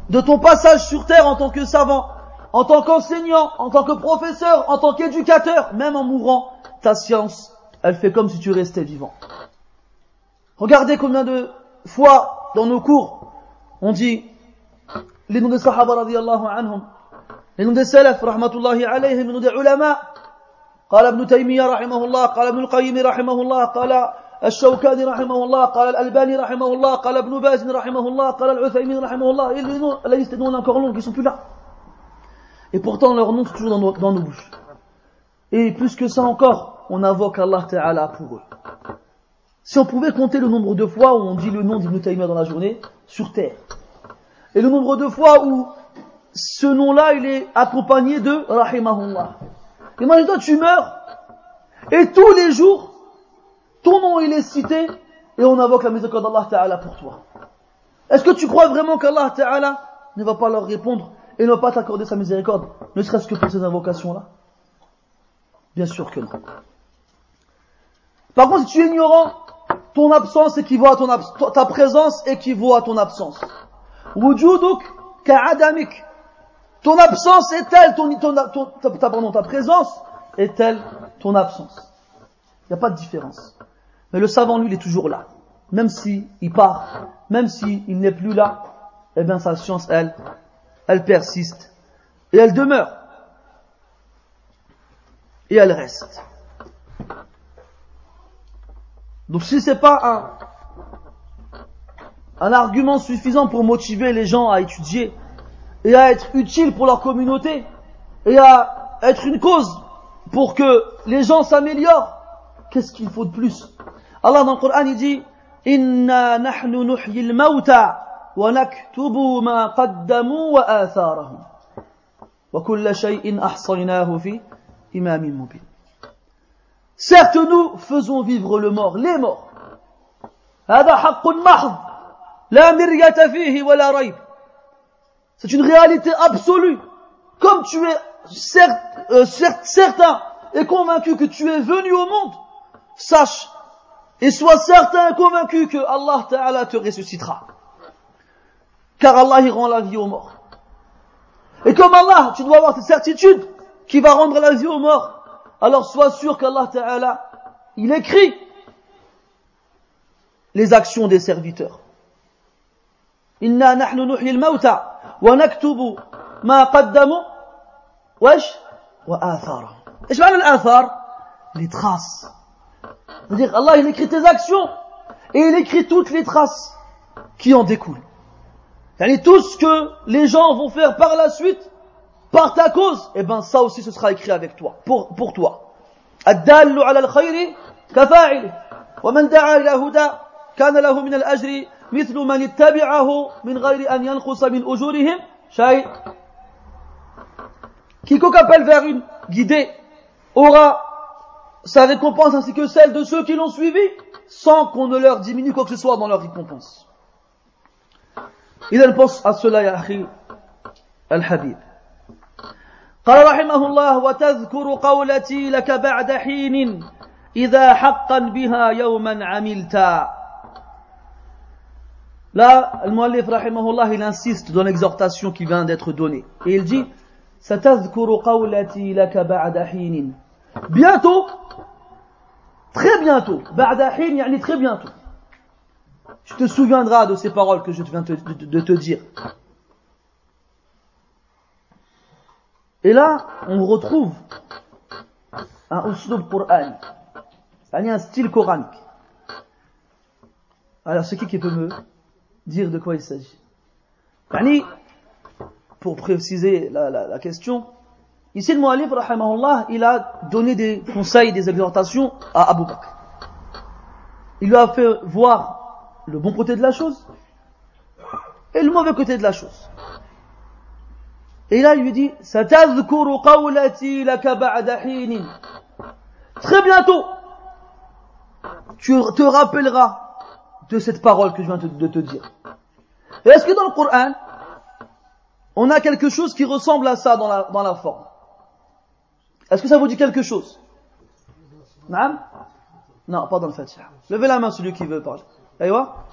de ton passage sur terre en tant que savant, en tant qu'enseignant, en tant que professeur, en tant qu'éducateur, même en mourant, ta science, elle fait comme si tu restais vivant. Regardez combien de fois dans nos cours, on dit les noms des sahaba radiyallahu anhum, les noms des salaf rahmatullahi alayhim, les noms des ulama. قال ابن تيمية رحمه الله، قال ابن القيم رحمه الله، قال الشوكاني رحمه الله، قال الألباني رحمه الله، قال ابن باز رحمه الله، قال العثيمين رحمه الله. Et les noms, la liste des noms est encore longue, ils sont plus là. Et pourtant leurs noms sont toujours dans nos bouches. Et plus que ça encore, on invoque Allah Ta'ala pour eux. Si on pouvait compter le nombre de fois où on dit le nom d'Ibn Taymiyyah dans la journée, sur terre, et le nombre de fois où ce nom-là, il est accompagné de Rahimahullah. Imagine-toi, tu meurs, et tous les jours, ton nom il est cité, et on invoque la miséricorde d'Allah Ta'ala pour toi. Est-ce que tu crois vraiment qu'Allah Ta'ala ne va pas leur répondre et ne va pas t'accorder sa miséricorde, ne serait-ce que pour ces invocations-là? Bien sûr que non. Par contre, si tu es ignorant, ton absence équivaut à ta présence équivaut à ton absence. Wujuduk ka'adamik. Ton absence est telle, ta présence est telle ton absence. Il n'y a pas de différence. Mais le savant, lui, il est toujours là. Même s'il part, même s'il n'est plus là, eh bien sa science, elle persiste. Et elle demeure. Et elle reste. Donc si c'est pas un argument suffisant pour motiver les gens à étudier et à être utile pour leur communauté et à être une cause pour que les gens s'améliorent, qu'est-ce qu'il faut de plus? Allah dans le Coran il dit Inna nahnu nuhyil mawta wa naktubu ma qaddamu wa atharahum wa kulla shay'in ahsaynahu fi imamin mubin. Certes, nous faisons vivre le mort, les morts. هذا حق محض لا مرية فيه ولا ريب. C'est une réalité absolue. Comme tu es certain et convaincu que tu es venu au monde, sache et sois certain et convaincu que Allah Ta'ala te ressuscitera. Car Allah il rend la vie aux morts. Et comme Allah, tu dois avoir cette certitude qui va rendre la vie aux morts, alors sois sûr qu'Allah Ta'ala, il écrit les actions des serviteurs. Inna nahnu nuhyil mawta wa naktubu ma qaddamu wa atharahum. Et je parle l'athar, les traces. C'est-à-dire Allah il écrit tes actions et il écrit toutes les traces qui en découlent. C'est-à-dire tout ce que les gens vont faire par la suite par ta cause, eh ben ça aussi ce sera écrit avec toi, pour toi. Ad-dallu ala al-khayri kafa'ili wa man da'a ila huda kana lahu min al-ajri mithlu man ittabi'ahu min ghayri an yanqusa min ujurihim shay'. Quiconque appelle vers une guidée aura sa récompense ainsi que celle de ceux qui l'ont suivi sans qu'on ne leur diminue quoi que ce soit dans leur récompense. إذا pense à cela ya akhi al-habib. قال رحمه الله وتذكر قولتي لك بعد حين إذا حقا بها يوما عملتا. Là, le muallif rahimahullah, il insiste dans l'exhortation qui vient d'être donnée. Et il dit ستذكر قولتي لك بعد حين. Bientôt, très bientôt. بعد حين يعني très bientôt. Tu te souviendras de ces paroles que je viens de te dire. Et là, on retrouve un uslub Qur'an, un style coranique. Alors, c'est qui peut me dire de quoi il s'agit? Pour préciser la question, ici le mu'allif, rahimahullah, il a donné des conseils, des exhortations à Abu Bakr. Il lui a fait voir le bon côté de la chose et le mauvais côté de la chose. Et là, il lui dit, satadhkuru qawlati laka ba'da hinin. Très bientôt, tu te rappelleras de cette parole que je viens de te dire. Et est-ce que dans le Coran, on a quelque chose qui ressemble à ça dans la forme? Est-ce que ça vous dit quelque chose? Naam? Non, pas dans le Fatiha. Levez la main celui qui veut parler. Aïwa?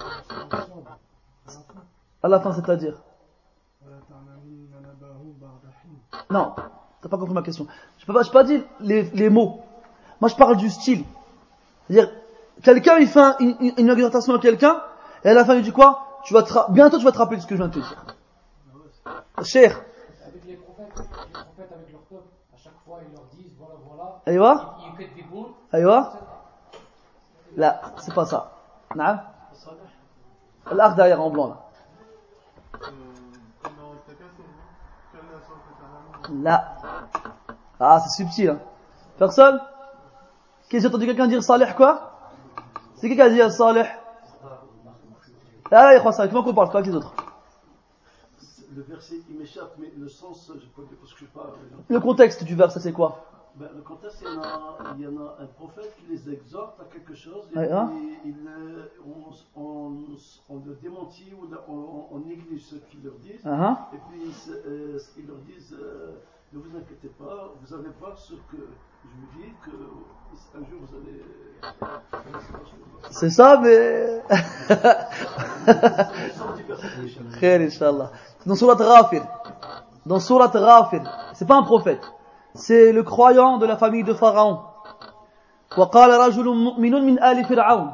À la fin, c'est-à-dire? Non, t'as pas compris ma question. Je peux pas dire les mots. Moi, je parle du style. C'est-à-dire, quelqu'un, il fait une exhortation à quelqu'un, et à la fin, il dit quoi? Bientôt, tu vas te rappeler de ce que je viens de te dire. Cher. Avec les prophètes avec leur peuple, à chaque fois, ils leur disent, voilà. Aïwa? Ils pètent des boules. Aïwa? Là, c'est pas ça. Naam? L'arc derrière en blanc, là. Là. Ah, c'est subtil, hein. Personne? J'ai entendu quelqu'un dire Salih quoi? C'est qui qui a dit Salih? Ah, il croit ça. Comment qu'on parle? Quoi, qui d'autre? le verset, il m'échappe, mais le sens, je peux dire parce que je sais pas. Le contexte du verset, c'est quoi? Le contexte, il y en a un prophète qui les exhorte à quelque chose, et Ouais, hein? puis on le démentit ou on néglige ce qu'ils leur disent, et puis ils leur disent ne vous inquiétez pas, vous allez voir ce que je vous dis, qu'un jour vous allez. C'est ça, mais. Khair, Inch'Allah. Dans Surat Ghafir. Dans Surat Ghafir. C'est pas un prophète. C'est le croyant de la famille de Pharaon. وقال رجل مؤمن من آل فرعون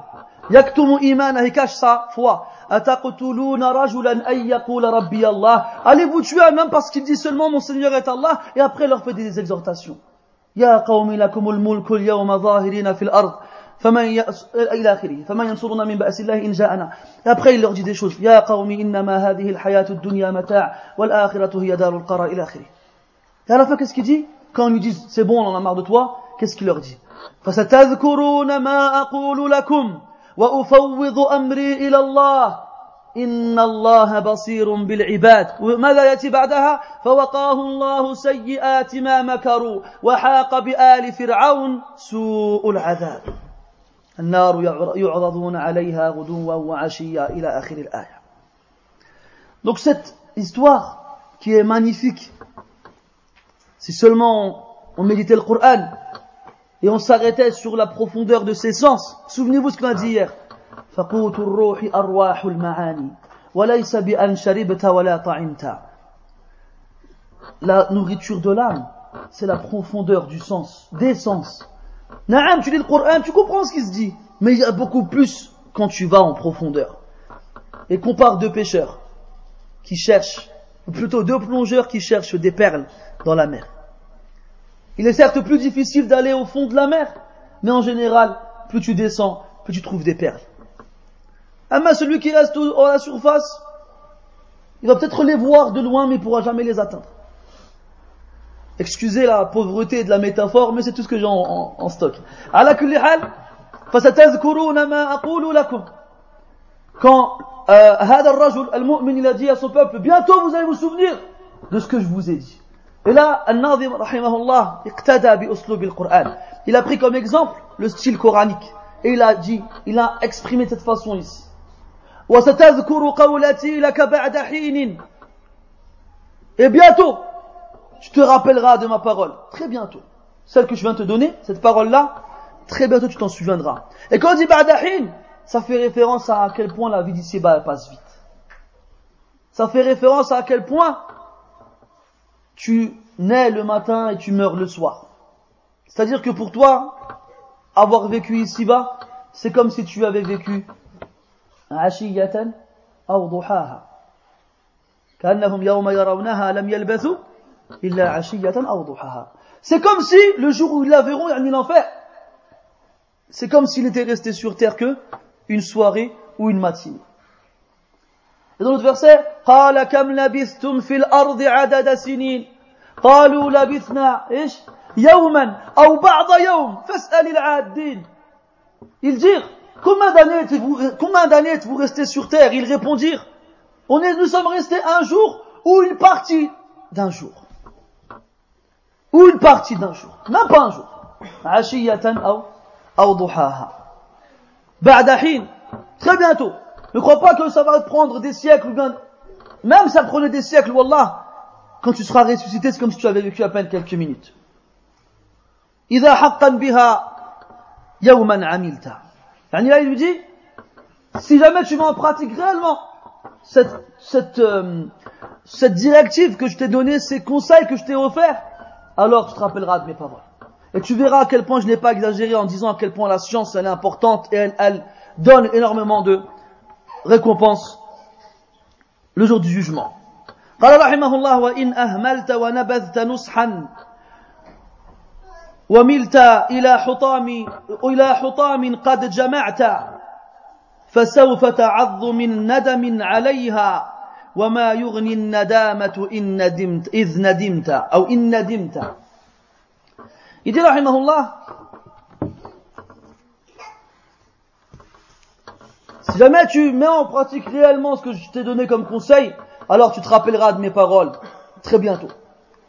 يكتم إيمانه cache sa foi أتقتلون رجلا أن يقول ربي الله. Allez-vous tuer un homme parce qu'il dit seulement mon Seigneur est Allah, et après leur fait des exhortations. يا قوم لكم الملك اليوم ظاهرين في الأرض إلى آخره فمن ينصرنا من بأس الله إن جاءنا. Et après il leur dit des choses. يا قوم إنما هذه الحياة الدنيا متاع والآخرة هي دار القرار إلى آخره. Et à la fin qu'est-ce qu'il dit? Quand ils lui disent c'est bon on en a marre de toi, qu'est-ce qu'il leur dit? فستذكرون ما أقول لكم وأفوض أمري إلى الله إن الله بصير بالعباد. وماذا يأتي بعدها؟ فوقاه الله سيئات ما مكروا وحاق بآل فرعون سوء العذاب النار يعرضون عليها غدوا وعشيا إلى آخر الآية. Donc cette histoire qui est magnifique, si seulement on méditait le Coran et on s'arrêtait sur la profondeur de ses sens. Souvenez-vous ce qu'on a dit hier. فَقُوتُ الرُّوحِ أَرْوَاحُ الْمَعَانِي وَلَيْسَ بِأَنْ شَرِبْتَ وَلَا طَعِمْتَ. La nourriture de l'âme, c'est la profondeur du sens, des sens. Naam, tu lis le Coran, tu comprends ce qui se dit, mais il y a beaucoup plus quand tu vas en profondeur. Et compare deux pêcheurs qui cherchent, ou plutôt deux plongeurs qui cherchent des perles dans la mer. Il est certes plus difficile d'aller au fond de la mer, mais en général, plus tu descends, plus tu trouves des perles. Mais celui qui reste à la surface, il va peut-être les voir de loin, mais il ne pourra jamais les atteindre. Excusez la pauvreté de la métaphore, mais c'est tout ce que j'ai en stock. Ala kulli hal, fasatazkuruna ma aqulu lakum. Quand hada ar-rajul al-mu'min il a dit à son peuple, bientôt vous allez vous souvenir de ce que je vous ai dit. Et là, Al-Nazim, rahimahullah, iqtada bi uslub al-Qur'an. Il a pris comme exemple le style coranique. Et il a dit, il a exprimé de cette façon ici. Wa satadhkuru qawlati laka ba'da hin. Et bientôt, tu te rappelleras de ma parole. Très bientôt. Celle que je viens de te donner, cette parole-là, très bientôt tu t'en souviendras. Et quand on dit ba'da hin, ça fait référence à quel point la vie d'ici-bas passe vite. Ça fait référence à quel point tu nais le matin et tu meurs le soir. C'est-à-dire que pour toi, avoir vécu ici-bas, c'est comme si tu avais vécu ashiyatan aw duhaha. Ka'annahum yawma yarawnaha lam yalbathu illa ashiyatan aw duhaha. C'est comme si le jour où ils la verront, yani l'enfer, c'est comme s'il n'était resté sur terre que une soirée ou une matinée. Et dans l'autre verset, قال كم لبثتم في الأرض عدد سنين قالوا لبثنا إيش يوما أو بعض يوم فاسأل العادين. Ils dirent, combien d'années êtes-vous restés sur terre? Ils répondirent, nous sommes restés un jour ou une partie d'un jour. Ou une partie d'un jour, même pas un jour. عشية أو ضحاها. بعد حين, très bientôt. Ne crois pas que ça va te prendre des siècles, ou bien, même ça prenait des siècles, wallah, quand tu seras ressuscité, c'est comme si tu avais vécu à peine quelques minutes. إذا حقا بها يوما عملت. Yani là, il lui dit, si jamais tu mets en pratique réellement cette directive que je t'ai donnée, ces conseils que je t'ai offerts, alors tu te rappelleras de mes paroles. Et tu verras à quel point je n'ai pas exagéré en disant à quel point la science elle est importante et elle donne énormément de récompense le jour du jugement. قال رحمه الله وإن أهملت ونبذت نصحا وملت إلى حطام قد جمعت فسوف تعض من ندم عليها وما يغني الندامة إذ ندمت أو إن ندمت. Il dit رحمه الله, si jamais tu mets en pratique réellement ce que je t'ai donné comme conseil, alors tu te rappelleras de mes paroles très bientôt.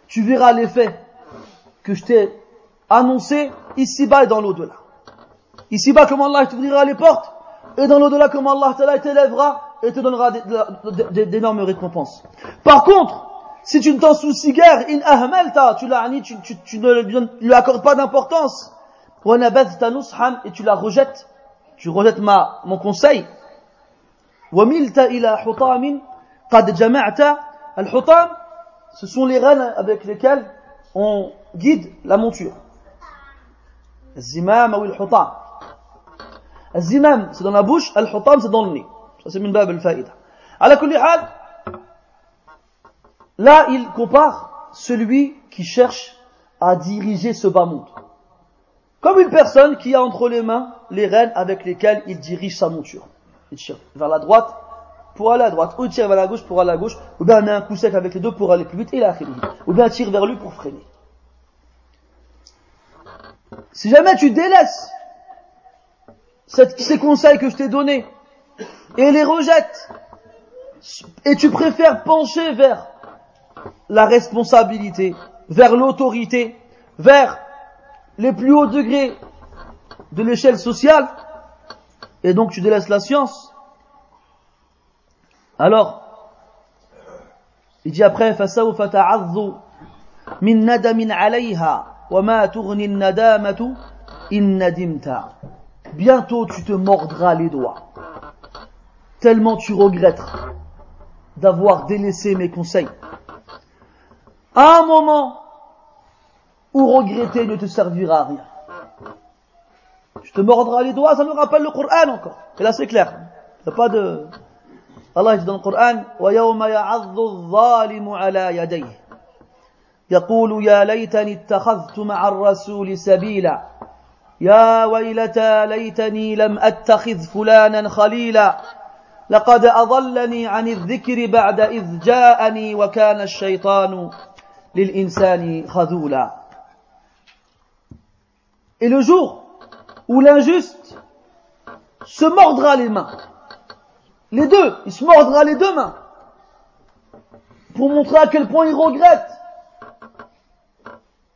Tu verras l'effet que je t'ai annoncé ici-bas et dans l'au-delà. Ici-bas, comment Allah t'ouvrira les portes, et dans l'au-delà, comment Allah t'élèvera et te donnera d'énormes récompenses. Par contre, si tu ne t'en soucies guère, in ahmalta, tu ne lui accordes pas d'importance, wa nabadhta nushan, et tu la rejettes, tu rejettes mon conseil, wa milta ila hutamin qad jama'ta. Al-hutam, ce sont les rênes avec lesquelles on guide la monture. Al-zimam ou al-hutam. Al-zimam, c'est dans la bouche, al-hutam, c'est dans le nez. Ça, c'est min bab al-fa'ida. Ala kulli hal, là, il compare celui qui cherche à diriger ce bas monde. Comme une personne qui a entre les mains les rênes avec lesquelles il dirige sa monture. Il tire vers la droite pour aller à droite, ou il tire vers la gauche pour aller à gauche, ou bien il met un coup sec avec les deux pour aller plus vite, et il a fini. Ou bien il tire vers lui pour freiner. Si jamais tu délaisses ces conseils que je t'ai donnés, et les rejettes, et tu préfères pencher vers la responsabilité, vers l'autorité, vers les plus hauts degrés de l'échelle sociale, et donc tu délaisses la science, alors il dit après فَسَوْفَ تَعَظُّ مِنْ نَدَمٍ عَلَيْهَا وَمَا تُغْنِ النَّدَامَةُ إِنْ نَدِمْتَ. Bientôt tu te mordras les doigts, tellement tu regretteras d'avoir délaissé mes conseils. À un moment où regretter ne te servira à rien. Tu te mordras les doigts, ça nous rappelle le Coran encore. Et là c'est clair. Il n'y a pas de... Allah dit dans le Coran, وَيَوْمَ يَعَضُّ الظَّالِمُ عَلَى يَدَيْهِ يَقُولُ يَا لَيْتَنِي اتَّخَذْتُ مَعَ الرَّسُولِ سَبِيلًا يَا وَيْلَتَى لَيْتَنِي لَمْ أَتَّخِذْ فُلَانًا خَلِيلًا لَقَدْ أَضَلَّنِي عَنِ الذِّكْرِ بَعْدَ إِذْ جَاءَنِي وَكَانَ الشَّيْطَانُ لِلْإِنسَانِ خَذُولًا. Et le jour où l'injuste se mordra les mains, les deux, il se mordra les deux mains, pour montrer à quel point il regrette.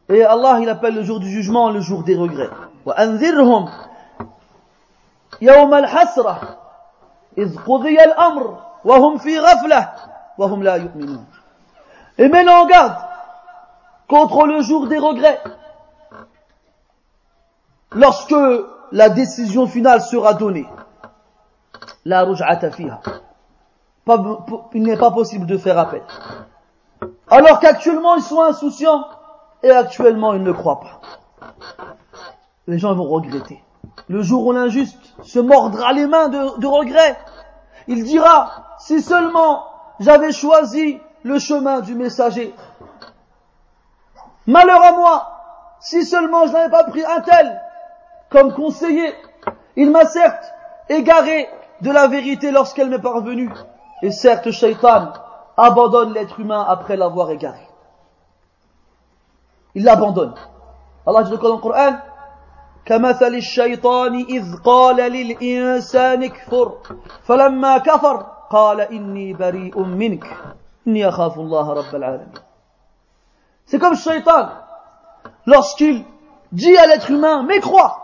Et Allah, il appelle le jour du jugement le jour des regrets. وَأَنذِرْهُمْ يَوْمَ الْحَسْرَةِ إِذْ قُضِيَ الْأَمْرُ وَهُمْ فِي غَفْلَةٍ وَهُمْ لَا يُؤْمِنُونَ. Et mets-le en garde contre le jour des regrets, lorsque la décision finale sera donnée. La ruj'ata fiha. Il n'est pas possible de faire appel. Alors qu'actuellement ils sont insouciants et actuellement ils ne croient pas. Les gens vont regretter. Le jour où l'injuste se mordra les mains de regret, il dira, si seulement j'avais choisi le chemin du messager. Malheur à moi, si seulement je n'avais pas pris un tel comme conseiller. Il m'a certes égaré de la vérité lorsqu'elle m'est parvenue. Et certes, Shaitan abandonne l'être humain après l'avoir égaré. Il l'abandonne. Allah dit dans le Coran, كَمَثَلِ الشَّيْطَانِ إِذْ قَالَ لِلْإِنسَانِ كْفُرْ فَلَمَّا كَفَرْ قَالَ إِنِّي بَرِيءٌ مِنْكَ إِنِّي أَخَافُ اللَّهَ رَبَّ الْعَالَمِينَ. C'est comme Shaitan, lorsqu'il dit à l'être humain, mécrois.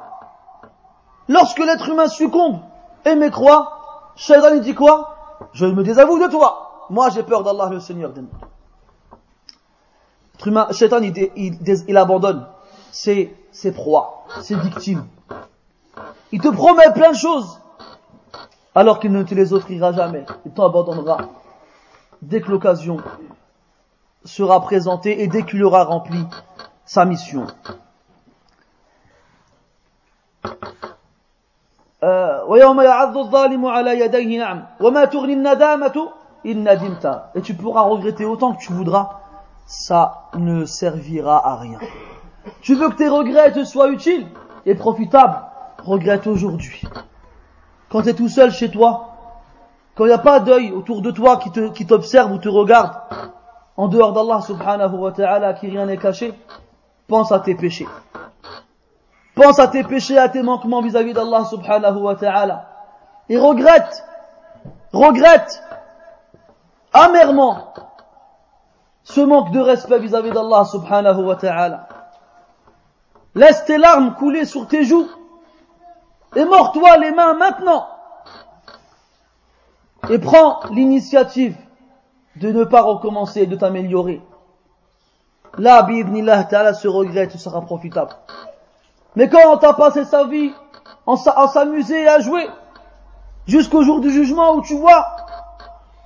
Lorsque l'être humain succombe et mécroit, Shaitan il dit quoi? Je me désavoue de toi. Moi j'ai peur d'Allah le Seigneur des mondes. L'être humain, Shaitan il abandonne ses proies, ses victimes. Il te promet plein de choses, alors qu'il ne te les offrira jamais. Il t'abandonnera dès que l'occasion sera présentée et dès qu'il aura rempli sa mission. وَيَوْمَ يَعَضُّ الظَّالِمُ عَلَى يَدَيْهِ نَعْمٍ وَمَا تُغْنِ النَّدَامَةُ إِنْ نَدِمْتَ. Et tu pourras regretter autant que tu voudras, ça ne servira à rien. Tu veux que tes regrets te soient utiles et profitables, regrette aujourd'hui. Quand tu es tout seul chez toi, quand il n'y a pas d'œil autour de toi qui t'observe ou te regarde, en dehors d'Allah subhanahu wa ta'ala, qui rien n'est caché, pense à tes péchés. Pense à tes péchés, à tes manquements vis-à-vis d'Allah subhanahu wa ta'ala. Et regrette amèrement ce manque de respect vis-à-vis d'Allah subhanahu wa ta'ala. Laisse tes larmes couler sur tes joues et mords-toi les mains maintenant et prends l'initiative de ne pas recommencer et de t'améliorer. Là, bi'idnillah ta'ala, ce regret te sera profitable. Mais quand on t'a passé sa vie à s'amuser et à jouer, jusqu'au jour du jugement où tu vois,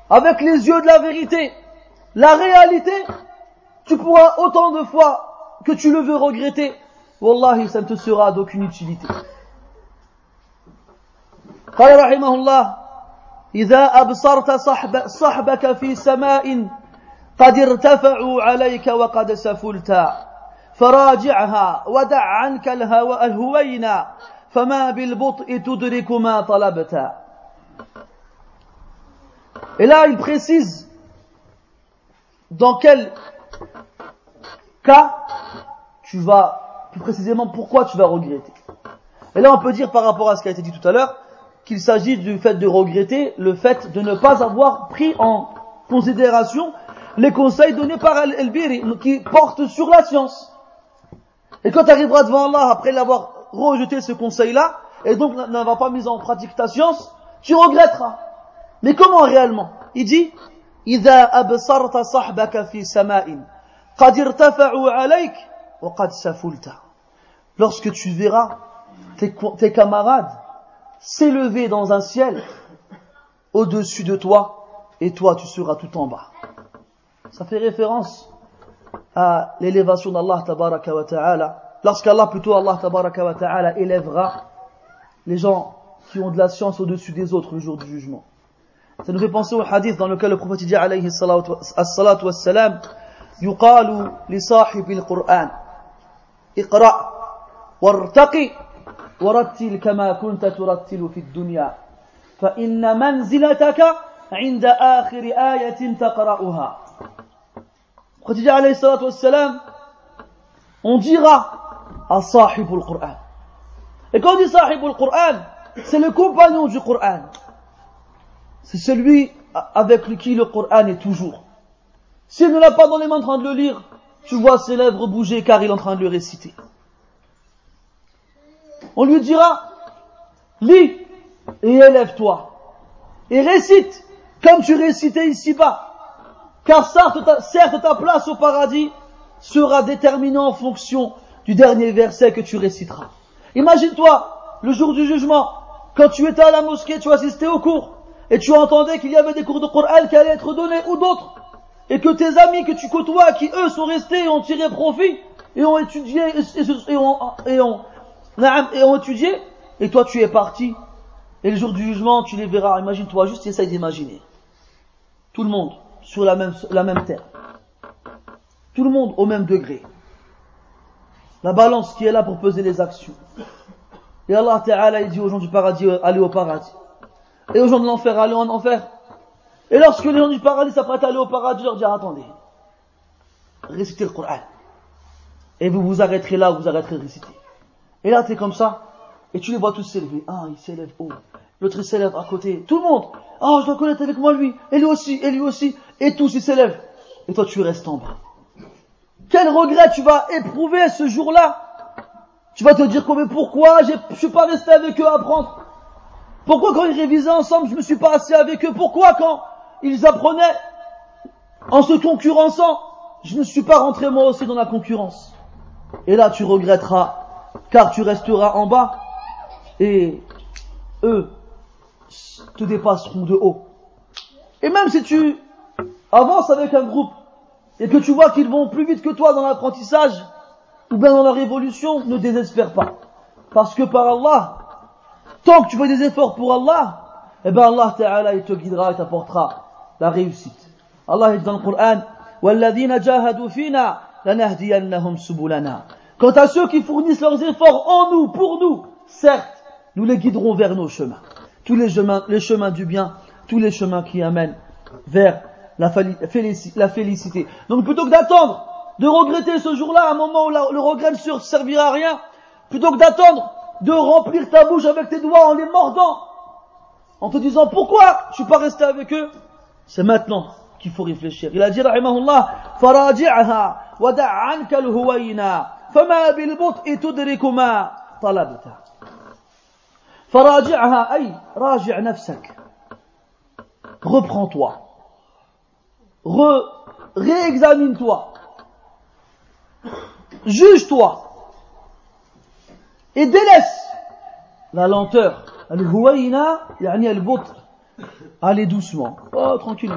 avec les yeux de la vérité, la réalité, tu pourras autant de fois que tu le veux regretter, wallahi, ça ne te sera d'aucune utilité. قال رحمه الله إذا أبصرت صحبك في سماء قد ارتفعوا عليك وقد سفلت فراجعها ودع عنك الهوينا فما بالبطء تدرك ما طلبت. Et là il précise dans quel cas tu vas, plus précisément pourquoi tu vas regretter. Et là on peut dire par rapport à ce qui a été dit tout à l'heure qu'il s'agit du fait de regretter le fait de ne pas avoir pris en considération les conseils donnés par Al-Biri qui portent sur la science. Et quand tu arriveras devant Allah après l'avoir rejeté ce conseil-là et donc n'avoir pas mis en pratique ta science, tu regretteras. Mais comment réellement? Il dit إذا أبصرت صحبك في سماء قد ارتفعوا عليك وقد سفلت. Lorsque tu verras tes camarades s'élever dans un ciel au-dessus de toi et toi tu seras tout en bas. Ça fait référence à l'élévation d'Allah tabaraka wa ta'ala, lorsqu'Allah plutôt Allah tabaraka wa ta'ala élèvera les gens qui ont de la science au-dessus des autres le jour du jugement. Ça nous fait penser au hadith dans lequel le prophète dit alayhi salatu wassalam yuqalu li sahibil Qur'an iqra wartaqi ورتل كما كنت ترتل في الدنيا فإن منزلتك عند آخر آية تقرأها. Prophète alayhi salatu wassalam, on dira à sahibul Qur'an. Et quand on dit sahibul Qur'an, c'est le compagnon du Qur'an. C'est celui avec qui le Qur'an est toujours. S'il ne l'a pas dans les mains en train de le lire, tu vois ses lèvres bouger car il est en train de le réciter. On lui dira, lis et élève-toi. Et récite comme tu récitais ici-bas. Car certes ta place au paradis sera déterminée en fonction du dernier verset que tu réciteras. Imagine-toi, le jour du jugement, quand tu étais à la mosquée, tu assistais au cours, et tu entendais qu'il y avait des cours de Coran qui allaient être donnés ou d'autres, et que tes amis que tu côtoies, qui eux sont restés et ont tiré profit, et ont étudié, et ont étudié, et toi tu es parti, et le jour du jugement tu les verras. Imagine-toi, juste essaye d'imaginer. Tout le monde sur la même terre. Tout le monde au même degré. La balance qui est là pour peser les actions. Et Allah Ta'ala il dit aux gens du paradis, allez au paradis. Et aux gens de l'enfer, allez en enfer. Et lorsque les gens du paradis s'apprêtent à aller au paradis, leur dit, attendez, récitez le Coran. Et vous vous arrêterez là, vous arrêterez de réciter. Et là, t'es comme ça, et tu les vois tous s'élever. Ah, il s'élève haut. L'autre, il s'élève à côté. Tout le monde. Ah, je dois connaître avec moi lui. Et lui aussi, et lui aussi. Et tous, ils s'élèvent. Et toi, tu restes en bas. Quel regret tu vas éprouver ce jour-là. Tu vas te dire, mais pourquoi je suis pas resté avec eux à apprendre? Pourquoi quand ils révisaient ensemble, je me suis pas assis avec eux? Pourquoi quand ils apprenaient en se concurrençant, je ne suis pas rentré moi aussi dans la concurrence? Et là, tu regretteras. Car tu resteras en bas et eux te dépasseront de haut. Et même si tu avances avec un groupe et que tu vois qu'ils vont plus vite que toi dans l'apprentissage ou bien dans leur évolution, ne désespère pas. Parce que par Allah, tant que tu fais des efforts pour Allah, eh ben Allah Ta'ala il te guidera et t'apportera la réussite. Allah dit dans le Coran, وَالَّذِينَ جَاهَدُوا فِينَا لَنَهْدِيَنَّهُمْ سُبُلَنَا. Quant à ceux qui fournissent leurs efforts en nous, pour nous, certes, nous les guiderons vers nos chemins. Tous les chemins du bien, tous les chemins qui amènent vers la félicité. Donc plutôt que d'attendre, de regretter ce jour-là, un moment où le regret ne servira à rien, plutôt que d'attendre de remplir ta bouche avec tes doigts en les mordant, en te disant pourquoi je suis pas resté avec eux, c'est maintenant qu'il faut réfléchir. Il a dit, rahimahullah, فراجعها ودع عنك الهوينا فما بالبطء تدرك ما طلبت. فراجعها أي راجع نفسك. Reprends-toi. Réexamine-toi. Juge-toi. Et délaisse la lenteur. Al-Huwayna, yani al-Butr. Allez doucement. Oh, tranquille,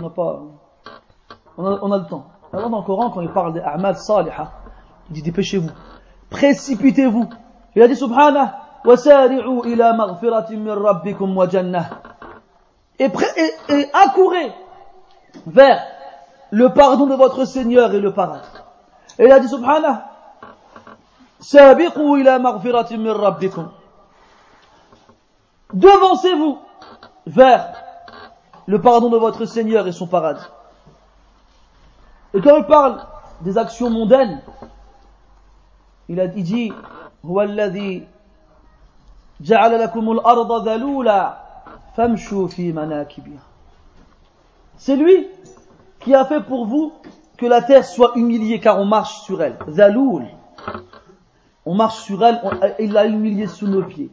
on a le temps. Alors dans le Coran, quand il parle des a'mal salihah, il dit dépêchez-vous. Précipitez-vous. Il a dit subhanah, وَسَارِعُوا إِلَى مَغْفِرَةٍ مِّن رَبِّكُمْ وَجَنَّةٍ. Et accourez vers le pardon de votre Seigneur et le paradis. Et il a dit subhanah, سَابِقُوا إِلَى مَغْفِرَةٍ مِّن رَبِّكُمْ. Devancez-vous vers le pardon de votre Seigneur et son paradis. Et quand il parle des actions mondaines, il dit هو الذي جعل لكم الأرض ذلولا فامشوا في مناكبها. C'est lui qui a fait pour vous que la terre soit humiliée car on marche sur elle. Zaloul. On marche sur elle, il l'a humiliée sous nos pieds.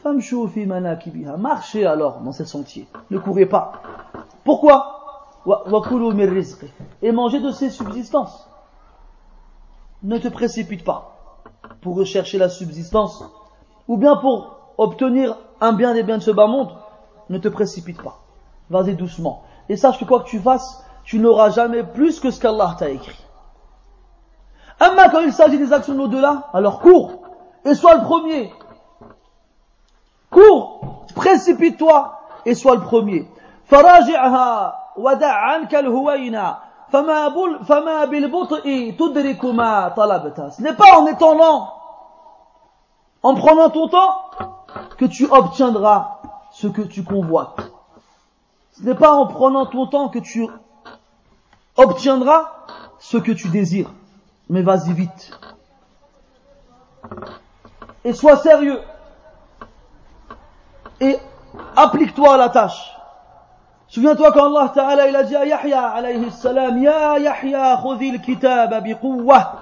Famshu fi manakibiha. Marchez alors dans ces sentiers. Ne courez pas. Pourquoi? Wa kulu min rizqi. Et mangez de ses subsistances. Ne te précipite pas pour rechercher la subsistance ou bien pour obtenir un bien des biens de ce bas monde. Ne te précipite pas. Vas-y doucement. Et sache que quoi que tu fasses, tu n'auras jamais plus que ce qu'Allah t'a écrit. Amma quand il s'agit des actions de l'au-delà, alors cours et sois le premier. Cours, précipite-toi et sois le premier. فراجعها ودع عنك الهوينا فما بالبطء تدرك ما طلبت. Ce n'est pas en étant lent, en prenant ton temps, que tu obtiendras ce que tu convoites. Ce n'est pas en prenant ton temps que tu obtiendras ce que tu désires. Mais vas-y vite. Et sois sérieux. Et applique-toi à la tâche. Souviens-toi quand Allah Ta'ala il a dit à Yahya alayhi salam, Ya Yahya khudhi al-kitaba biquwwah.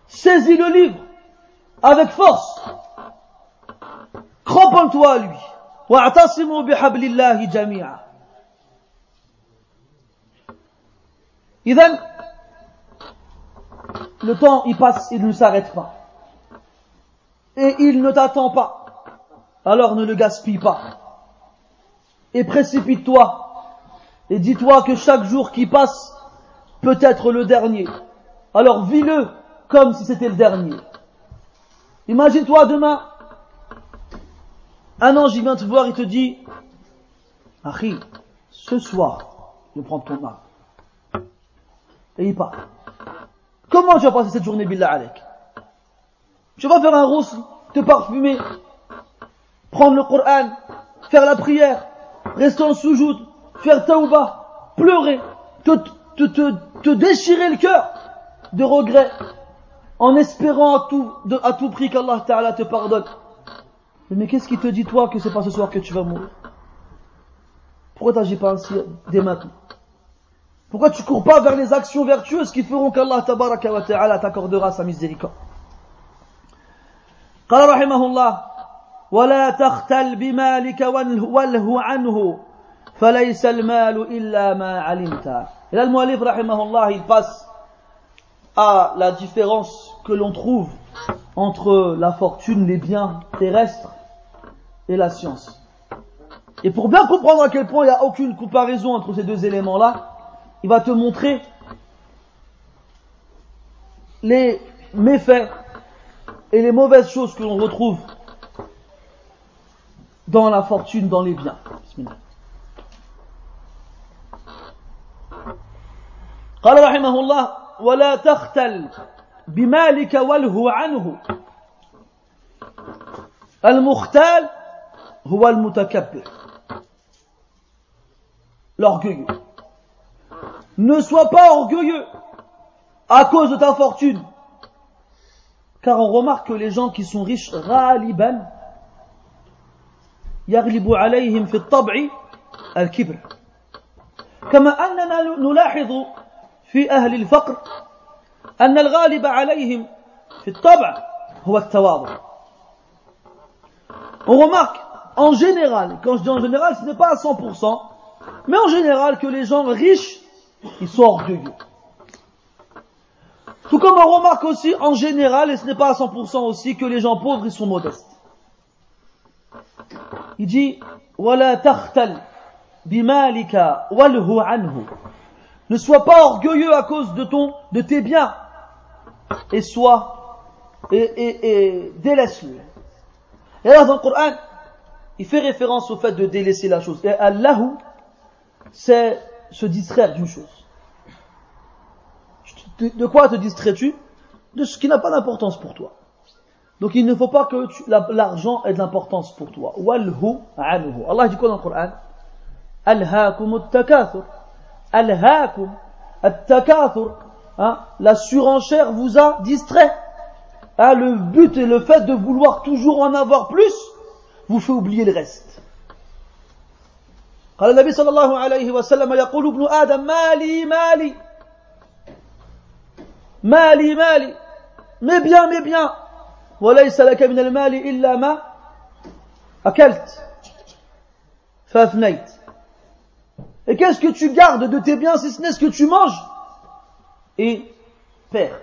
Saisis le livre avec force. Cramponne-toi à lui. Wa'tasimu bihablillahi jami'a. Idhan, le temps il passe, il ne s'arrête pas. Et il ne t'attend pas. Alors ne le gaspille pas. Et précipite-toi. Et dis-toi que chaque jour qui passe peut être le dernier. Alors vis-le comme si c'était le dernier. Imagine-toi demain, un ange il vient te voir, il te dit, Akhi, ce soir, je vais prendre ton âme. Et il part. Comment tu vas passer cette journée, billah alek? Tu vas faire un rousse, te parfumer, prendre le Coran, faire la prière, rester en soujoud, faire tawbah, pleurer, te déchirer le cœur de regret, en espérant à tout prix qu'Allah Ta'ala te pardonne. Mais qu'est-ce qui te dit toi que c'est pas ce soir que tu vas mourir? Pourquoi t'agis pas ainsi dès maintenant? Pourquoi tu cours pas vers les actions vertueuses qui feront qu'Allah Tabaraka wa Ta'ala t'accordera sa miséricorde? قال رحمه الله ولا تختل بمالك واله عنه فليس المال إلا ما علمت. Et là le muallif rahimahullah il passe à la différence que l'on trouve entre la fortune, les biens terrestres et la science. Et pour bien comprendre à quel point il n'y a aucune comparaison entre ces deux éléments-là, il va te montrer les méfaits et les mauvaises choses que l'on retrouve dans la fortune, dans les biens. Bismillah. قال رحمه الله ولا تختل بمالك واله عنه. المختال هو المتكبر. L'orgueilleux. Ne sois pas orgueilleux à cause de ta fortune. Car on remarque que les gens qui sont riches, غالبا يغلب عليهم في الطبع الكبر. كما أننا نلاحظ في أهل الفقر أن الغالب عليهم في الطبع هو التواضع. On remarque en général, quand je dis en général, ce n'est pas à 100%, mais en général que les gens riches, ils sont orgueilleux. Tout comme on remarque aussi en général, et ce n'est pas à 100% aussi, que les gens pauvres, ils sont modestes. Il dit وَلَا تَخْتَلْ بِمَالِكَ وَالْهُ عَنْهُ. Ne sois pas orgueilleux à cause de tes biens, et délaisse-le. Et alors dans le Coran, il fait référence au fait de délaisser la chose. Et al-lahu, c'est se distraire d'une chose. De quoi te distrais-tu? De ce qui n'a pas d'importance pour toi. Donc il ne faut pas que l'argent ait de l'importance pour toi. Walhu anhu. Allah dit quoi dans le Coran? Alhaakum at-takathur. Alhaakum at-takathur. La surenchère vous a distrait. Le but et le fait de vouloir toujours en avoir plus vous fait oublier le reste. قال النبي صلى الله عليه وسلم يقول ابن آدم مالي مالي مالي مالي mes biens وليس لك من المال إلا ما أكلت فأفنيت. Et qu'est-ce que tu gardes de tes biens si ce n'est ce que tu manges et perds.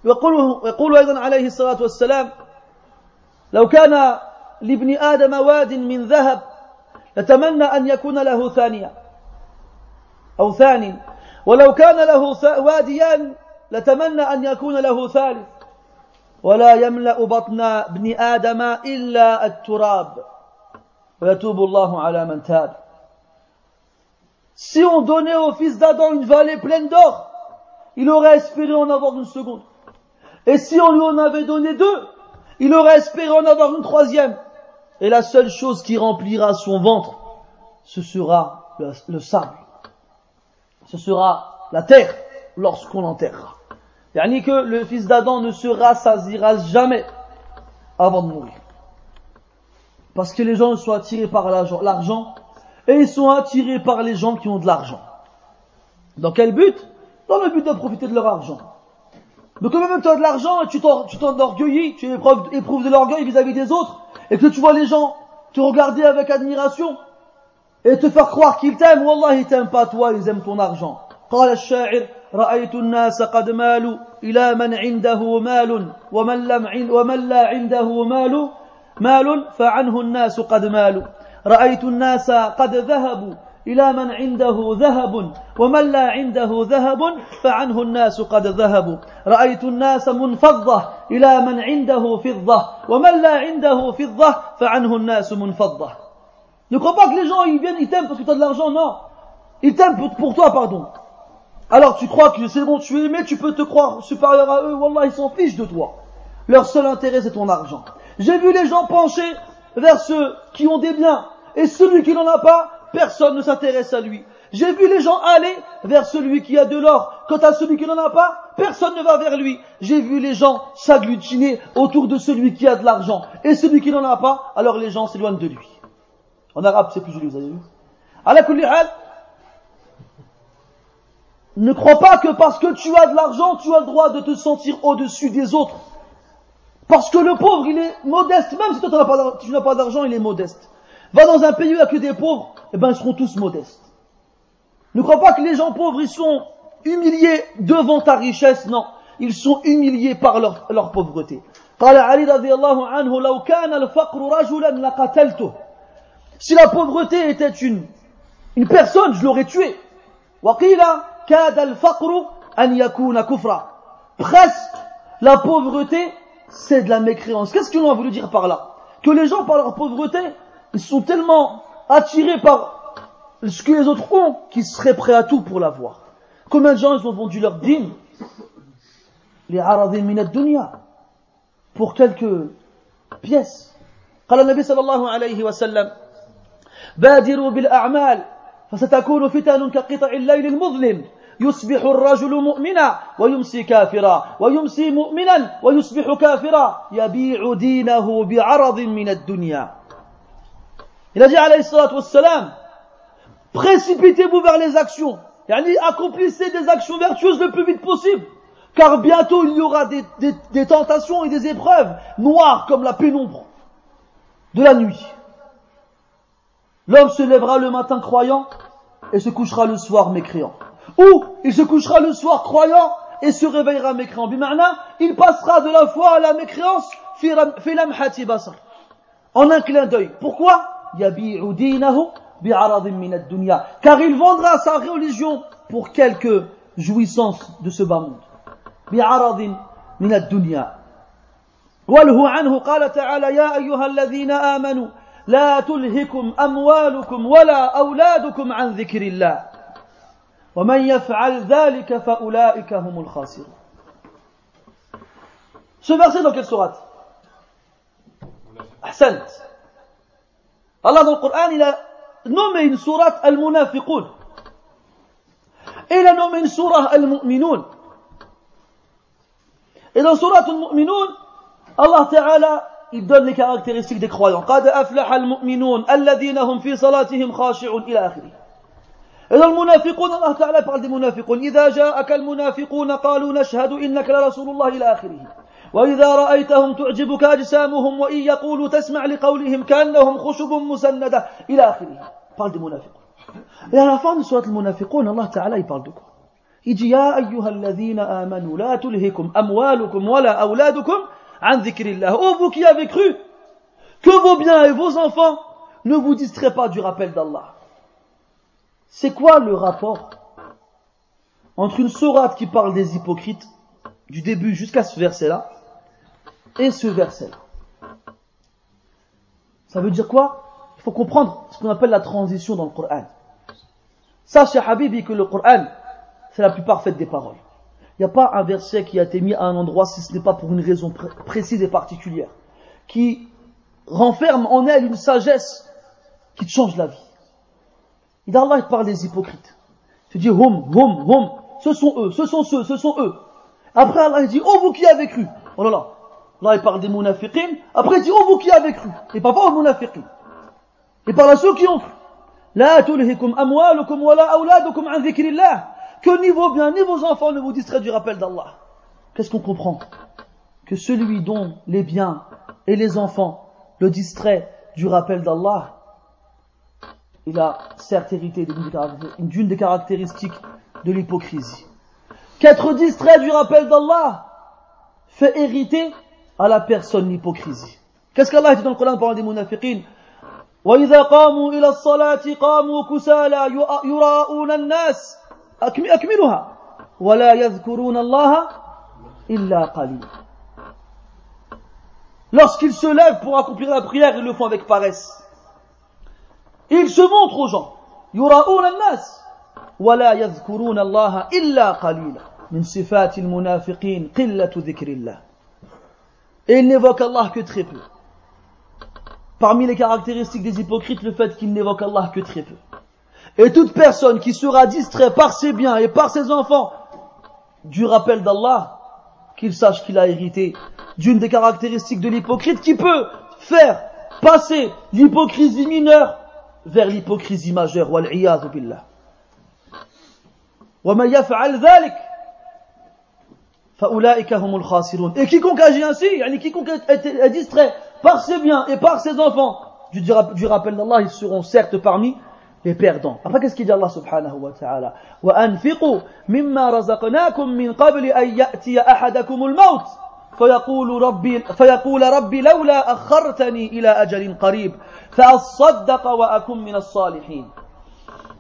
يقول أيضا عليه الصلاة والسلام لو كان لابن آدم واد من ذهب لتمنى أن يكون له ثانية أو ثاني ولو كان له واديان لتمنى أن يكون له ثالث ولا يملأ بطن ابن آدم إلا التراب ويتوب الله على من تاب. Si on donnait au fils d'Adam une vallée pleine d'or, il aurait espéré en avoir une seconde. Et si on lui en avait donné deux, il aurait espéré en avoir une troisième. Et la seule chose qui remplira son ventre, ce sera le sable. Ce sera la terre lorsqu'on l'enterrera. C'est-à-dire que le fils d'Adam ne se rassasiera jamais avant de mourir. Parce que les gens sont attirés par l'argent et ils sont attirés par les gens qui ont de l'argent. Dans quel but? Dans le but de profiter de leur argent. Donc quand même tu as de l'argent et tu t'enorgueillis, tu éprouves de l'orgueil vis-à-vis des autres, et que tu vois les gens te regarder avec admiration et te faire croire qu'ils t'aiment, wallah ils t'aiment pas toi, ils aiment ton argent. قال الشاعر رأيت الناس قد مالوا إلى من عنده مال ومن لا عنده مال فعنه الناس قد مالوا رأيت الناس قد ذهبوا إلى من عنده ذهب ومن لا عنده ذهب فعنه الناس قد ذهبوا رأيت الناس منفضة إلى من عنده فضة ومن لا عنده فضة فعنه الناس منفضة. Ne crois pas que les gens ils t'aiment parce que tu as de l'argent, non. Ils t'aiment pour toi, pardon. Alors tu crois que c'est bon, tu es aimé, tu peux te croire supérieur à eux, wallah ils s'en fichent de toi. Leur seul intérêt c'est ton argent. J'ai vu les gens pencher vers ceux qui ont des biens, et celui qui n'en a pas, personne ne s'intéresse à lui. J'ai vu les gens aller vers celui qui a de l'or. Quant à celui qui n'en a pas, personne ne va vers lui. J'ai vu les gens s'agglutiner autour de celui qui a de l'argent. Et celui qui n'en a pas, alors les gens s'éloignent de lui. En arabe, c'est plus joli, vous avez vu. Ala kulli hal, ne crois pas que parce que tu as de l'argent, tu as le droit de te sentir au-dessus des autres. Parce que le pauvre, il est modeste. Même si toi, tu n'as pas d'argent, il est modeste. Va dans un pays où il n'y a que des pauvres, eh ben, ils seront tous modestes. Ne crois pas que les gens pauvres, ils sont humiliés devant ta richesse, non. Ils sont humiliés par leur pauvreté. قال علي رضي الله عنه لو كان الفقر رجلا لقتلته. Si la pauvreté était une personne, je l'aurais tué. وقيل كاد الفقر أن يكون كفرا. Presque, la pauvreté, c'est de la mécréance. Qu'est-ce qu'on a voulu dire par là? Que les gens, par leur pauvreté, ils sont tellement attirés par ce que les autres ont qu'ils seraient prêts à tout pour l'avoir. Combien de gens ils ont vendu leur dîme, les aradin min ad-dunya, pour quelques pièces. قال النبي صلى الله عليه وسلم بادروا بالأعمال فستكون فتن كقطع الليل المظلم يصبح الرجل مؤمنا ويمسي كافرا ويمسي مؤمنا ويصبح كافرا يبيع دينه بعرض من الدنيا. Il a dit alayhi salatu wassalam, précipitez-vous vers les actions. Accomplissez des actions vertueuses le plus vite possible. Car bientôt il y aura des tentations et des épreuves noires comme la pénombre de la nuit. L'homme se lèvera le matin croyant et se couchera le soir mécréant. Ou il se couchera le soir croyant et se réveillera mécréant. Bima'na, il passera de la foi à la mécréance fi lamhati basar. En un clin d'œil. Pourquoi? Yabi'u dinahu bi'aradin min ad-dunya. Car il vendra sa religion pour quelques jouissances de ce bas monde. بعرض من الدنيا وله عنه قال تعالى يا أيها الذين آمنوا لا تلهكم أموالكم ولا أولادكم عن ذكر الله ومن يفعل ذلك فأولئك هم الخاسرون. Ce verset dans quelle sourate? Ahsant. Allah dans le Coran il a nommé une sourate Al-Munafiqun et il a nommé une sourate Al-Mu'minun. Et dans Surat al-Mu'minun, Allah Ta'ala, il donne les caractéristiques des croyants. قَدْ أَفْلَحَ الْمُؤْمِنُونَ الَّذِينَ هُمْ فِي صَلَاتِهِمْ خَاشِعُونَ إلى آخره. Et dans le munafiqun, Allah Ta'ala parle des munafiqun. إِذَا جَاءَكَ الْمُنَافِقُونَ قَالُوا نَشْهَدُ إِنَّكَ لَرَسُولُ اللَّهِ إلى آخره. وإذا رأيتهم تعجبك أجسامهم وإن يقولوا تسمع لقولهم كأنهم خشب مسندة إلى آخره. Parle des munafiqun. Et à la fin de Surat al-Munafiqun, Allah Ta'ala, il parle de quoi? Il dit يا أيها الذين آمنوا لا تلهكم أموالكم ولا أولادكم عن ذكر الله. Oh vous qui avez cru que vos biens et vos enfants ne vous distraient pas du rappel d'Allah. C'est quoi le rapport entre une sourate qui parle des hypocrites du début jusqu'à ce verset-là et ce verset-là? Ça veut dire quoi? Il faut comprendre ce qu'on appelle la transition dans le Coran. Sache Habibi que le Coran c'est la plus parfaite des paroles. Il n'y a pas un verset qui a été mis à un endroit si ce n'est pas pour une raison précise et particulière, qui renferme en elle une sagesse qui te change la vie. Et d'Allah, il parle des hypocrites. Il dit, hum, ce sont eux, ce sont ceux, ce sont eux. Après Allah, il dit, oh vous qui avez cru. Oh là là. Là, il parle des munafiqin. Après, il dit, oh vous qui avez cru. Et pas aux munafiqin. Il parle à ceux qui ont cru. La tulhikum amwalukum wa la awladukum an dhikrillah. Que ni vos biens, ni vos enfants ne vous distraient du rappel d'Allah. Qu'est-ce qu'on comprend? Que celui dont les biens et les enfants le distraient du rappel d'Allah, il a certes hérité d'une des caractéristiques de l'hypocrisie. Qu'être distrait du rappel d'Allah fait hériter à la personne l'hypocrisie. Qu'est-ce qu'Allah dit dans le Coran parlant des munafiqin? وَإِذَا قَامُوا إِلَى الصَّلَاةِ قَامُوا كُسَالَى يُرَاءُونَ النَّاسِ أكملها ولا يذكرون الله إلا قليلا. Lorsqu'ils se lèvent pour accomplir la prière, ils le font avec paresse. Ils se montrent aux gens. يراؤون الناس ولا يذكرون الله إلا قليلا. من صفات المنافقين قلة ذكر الله. Et ils n'évoquent Allah que très peu. Parmi les caractéristiques des hypocrites, le fait qu'ils n'évoquent Allah que très peu. Et toute personne qui sera distraite par ses biens et par ses enfants du rappel d'Allah, qu'il sache qu'il a hérité d'une des caractéristiques de l'hypocrite qui peut faire passer l'hypocrisie mineure vers l'hypocrisie majeure. Wal-iyadhu billah. وَمَنْ يَفْعَلْ ذَلِكَ فَأُولَٰئِكَ هُمُ الْخَاسِرُونَ. Et quiconque agit ainsi, quiconque est distrait par ses biens et par ses enfants du rappel d'Allah, ils seront certes parmi les perdants. Après, qu'est-ce qu'il dit Allah subhanahu wa ta'ala? وَأَنْفِقُوا مِمَّا رَزَقْنَاكُمْ مِنْ قَبْلِ أَنْ يَأْتِيَ أَحَدَكُمُ الْمَوْتِ فيقول ربي لولا أخرتني إلى أجل قريب فأصدق وأكن من الصالحين.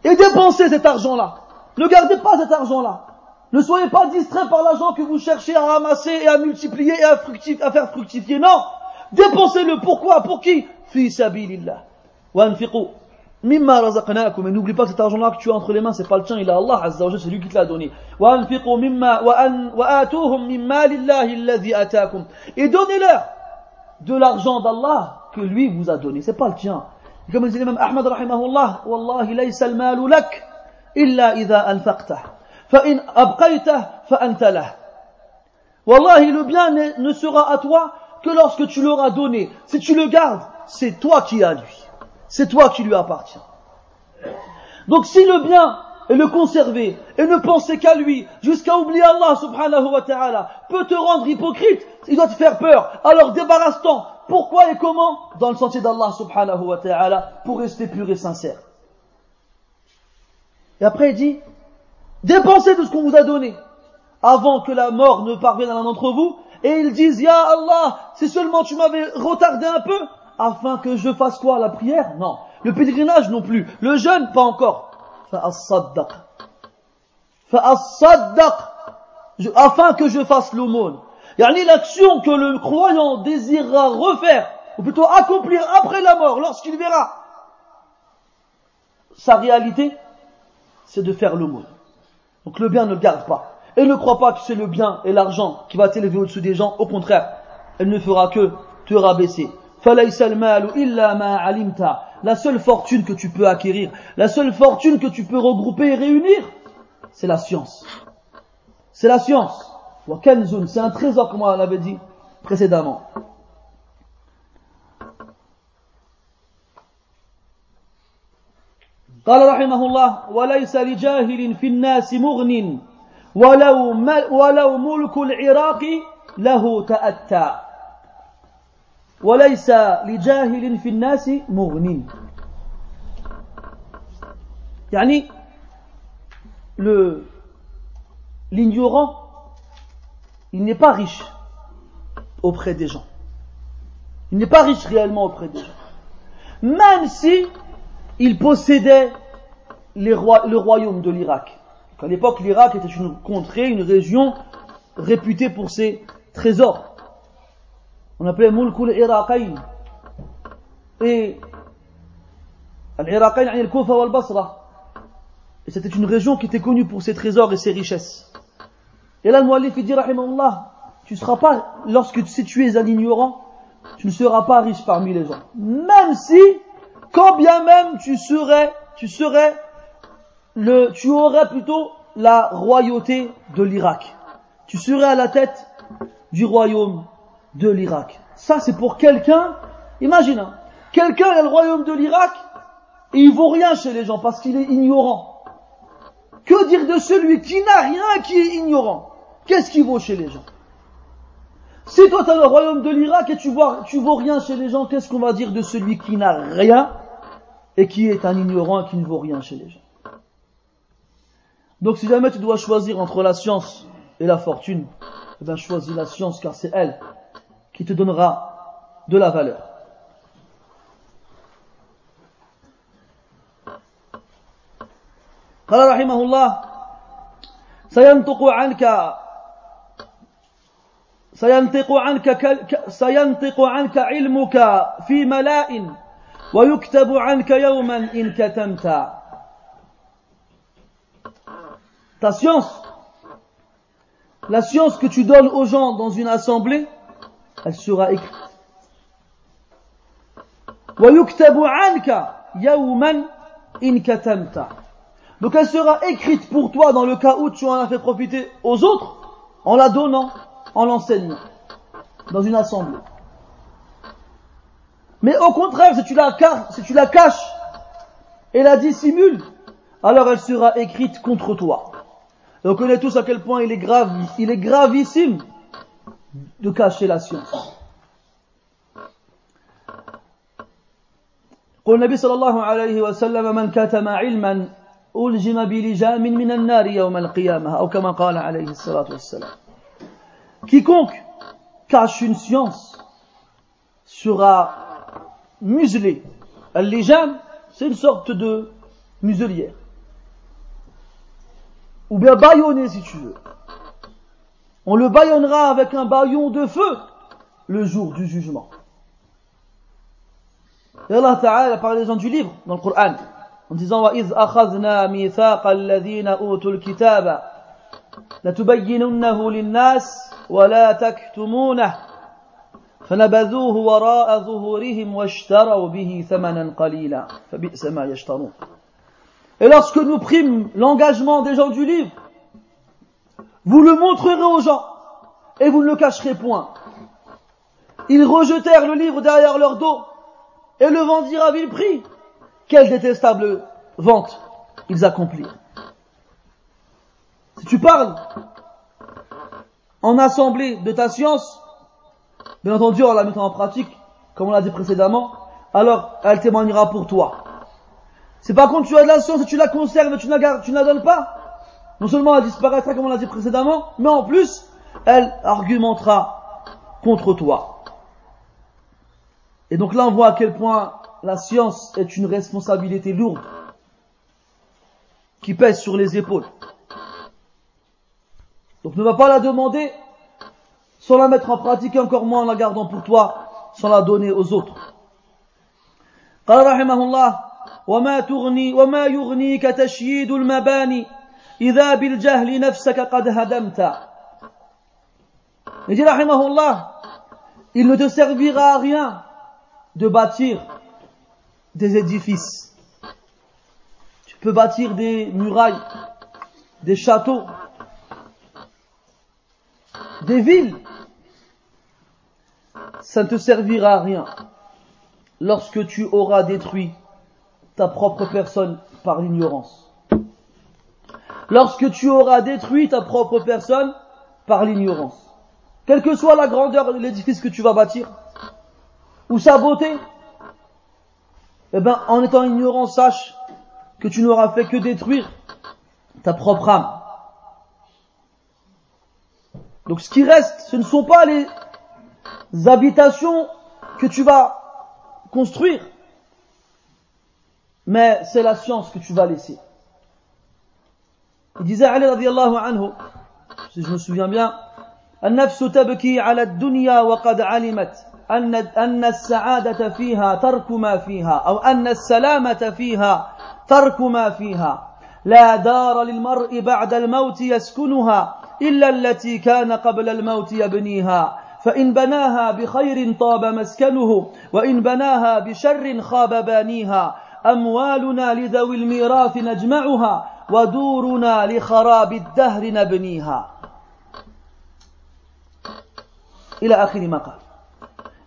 Et dépensez cet argent-là. Ne gardez pas cet argent-là. Ne soyez pas distraits par l'argent que vous cherchez à ramasser et à multiplier et à faire fructifier. Non. Dépensez-le. Pourquoi? Pour qui? Fi sabilillah. وَأَنْفِقُوا مِمَّا رَزَقْنَاكُمْ. Et n'oublie pas que cet argent-là que tu as entre les mains, c'est pas le tien, il est Allah Azza wa Jalla, c'est lui qui te l'a donné. وَأَنْفِقُوا مِمَّا وَآتُوهُمْ مِمَّا لِلَّهِ الَّذِي آتَاكُمْ. Et donnez-leur de l'argent d'Allah que lui vous a donné. C'est pas le tien. Et comme dit l'imam Ahmad rahimahullah, wallahi laysa al-malu lak illa idha anfaqtah fa in abqaytah fa anta lah. Wallahi, le bien ne sera à toi que lorsque tu l'auras donné. Si tu le gardes, c'est toi qui as lui. C'est toi qui lui appartient. Donc si le bien et le conserver et ne penser qu'à lui jusqu'à oublier Allah subhanahu wa ta'ala peut te rendre hypocrite, il doit te faire peur. Alors débarrasse-t'en. Pourquoi et comment? Dans le sentier d'Allah subhanahu wa ta'ala pour rester pur et sincère. Et après il dit, dépensez de ce qu'on vous a donné avant que la mort ne parvienne à l'un d'entre vous, et ils disent, Ya Allah, si seulement tu m'avais retardé un peu, afin que je fasse quoi? La prière? Non. Le pèlerinage non plus. Le jeûne? Pas encore. Fa'as-saddaq. Afin que je fasse l'aumône. Yani l'action que le croyant désirera refaire, ou plutôt accomplir après la mort, lorsqu'il verra sa réalité, c'est de faire l'aumône. Donc le bien ne le garde pas. Et ne crois pas que c'est le bien et l'argent qui va t'élever au-dessus des gens. Au contraire, elle ne fera que te rabaisser. La seule fortune que tu peux acquérir, la seule fortune que tu peux regrouper et réunir, c'est la science. C'est la science. C'est un trésor, comme on l'avait dit précédemment. قال رحمه الله وليس لجاهل في الناس مغن ولو ملك العراق له تأتى وليس لجاهل في الناس مغن. يعني l'ignorant, il n'est pas riche auprès des gens. Il n'est pas riche réellement auprès des gens. Même si il possédait le royaume de l'Irak. À l'époque, l'Irak était une contrée, une région réputée pour ses trésors. On appelait Mulkul Iraqayn. Et Al-Iraqayn, al-Kufa wal Basra. Et c'était une région qui était connue pour ses trésors et ses richesses. Et là, le Mu'allif dit, rahimahullah, tu seras pas, si tu es un ignorant, tu ne seras pas riche parmi les gens. Même si, quand bien même tu aurais plutôt la royauté de l'Irak. Tu serais à la tête du royaume de l'Irak. Ça, c'est pour quelqu'un, imagine, quelqu'un a le royaume de l'Irak et il vaut rien chez les gens parce qu'il est ignorant. Que dire de celui qui n'a rien, qui est ignorant? Qu'est-ce qu'il vaut chez les gens? Si toi tu as le royaume de l'Irak et tu vaux rien chez les gens, qu'est-ce qu'on va dire de celui qui n'a rien et qui est un ignorant et qui ne vaut rien chez les gens? Donc si jamais tu dois choisir entre la science et la fortune, eh bien choisis la science car c'est elle qui te donnera de la valeur. قال رحمه الله سينطق عنك علمك في ملاء ويكتب عنك يوما إن كتمت. Ta science, la science que tu donnes aux gens dans une assemblée, elle sera écrite. ويكتب عنك يوما إن كتمت. Donc elle sera écrite pour toi dans le cas où tu en as fait profiter aux autres, en la donnant, en l'enseignant, dans une assemblée. Mais au contraire, si tu la caches et la dissimules, alors elle sera écrite contre toi. Et on connaît tous à quel point il est gravissime de cacher la science. قال النبي صلى الله عليه وسلم من كتم علما ألجم بلجام من النار يوم القيامة أو كما قال عليه الصلاة والسلام. Quiconque cache une science sera muselé. Al-lijam, c'est une sorte de muselière. Ou bien bâillonné si tu veux. On le bâillonnera avec un bâillon de feu le jour du jugement. Et Allah Ta'ala parle des gens du livre dans le Coran en disant وَإِذْ أَخَذْنَا مِيثَاقَ الَّذِينَ أُوتُوا الْكِتَابَ لَتُبَيِّنُنَّهُ لِلنَّاسِ وَلَا تَكْتُمُونَهُ فَنَبَذُوهُ وَرَاءَ ظُهُورِهِمْ وَاشْتَرَوْا بِهِ ثَمَنًا قَلِيلًا فَبِئْسَ مَا يَشْتَرُونَ. Et lorsque nous prîmes l'engagement des gens du livre, vous le montrerez aux gens et vous ne le cacherez point. Ils rejetèrent le livre derrière leur dos et le vendirent à vil prix. Quelle détestable vente ils accomplirent. Si tu parles en assemblée de ta science, bien entendu en la mettant en pratique, comme on l'a dit précédemment, alors elle témoignera pour toi. C'est par contre tu as de la science et tu la conserves et tu ne la donnes pas, non seulement elle disparaîtra comme on l'a dit précédemment, mais en plus elle argumentera contre toi. Et donc là on voit à quel point la science est une responsabilité lourde qui pèse sur les épaules. Donc ne va pas la demander sans la mettre en pratique, et encore moins en la gardant pour toi, sans la donner aux autres. قال رحمه الله وما يغنيك تشييد المباني إذا بالجهل نفسك قد هدمت. Il dit رحمه الله, il ne te servira à rien de bâtir des édifices. Tu peux bâtir des murailles, des châteaux, des villes. Ça ne te servira à rien lorsque tu auras détruit ta propre personne par l'ignorance. Lorsque tu auras détruit ta propre personne par l'ignorance. Quelle que soit la grandeur de l'édifice que tu vas bâtir, ou sa beauté, eh ben, en étant ignorant, sache que tu n'auras fait que détruire ta propre âme. Donc ce qui reste, ce ne sont pas les habitations que tu vas construire, mais c'est la science que tu vas laisser. Il disait Ali radiyallahu anhu, si je me souviens bien, النفس تبكي على الدنيا وقد علمت أن السعادة فيها ترك ما فيها أو أن السلامة فيها ترك ما فيها لا دار للمرء بعد الموت يسكنها إلا التي كان قبل الموت يبنيها فإن بناها بخير طاب مسكنه وإن بناها بشر خاب بانيها أموالنا لذوي الميراث نجمعها ودورنا لخراب الدهر نبنيها إلى آخر ما قال.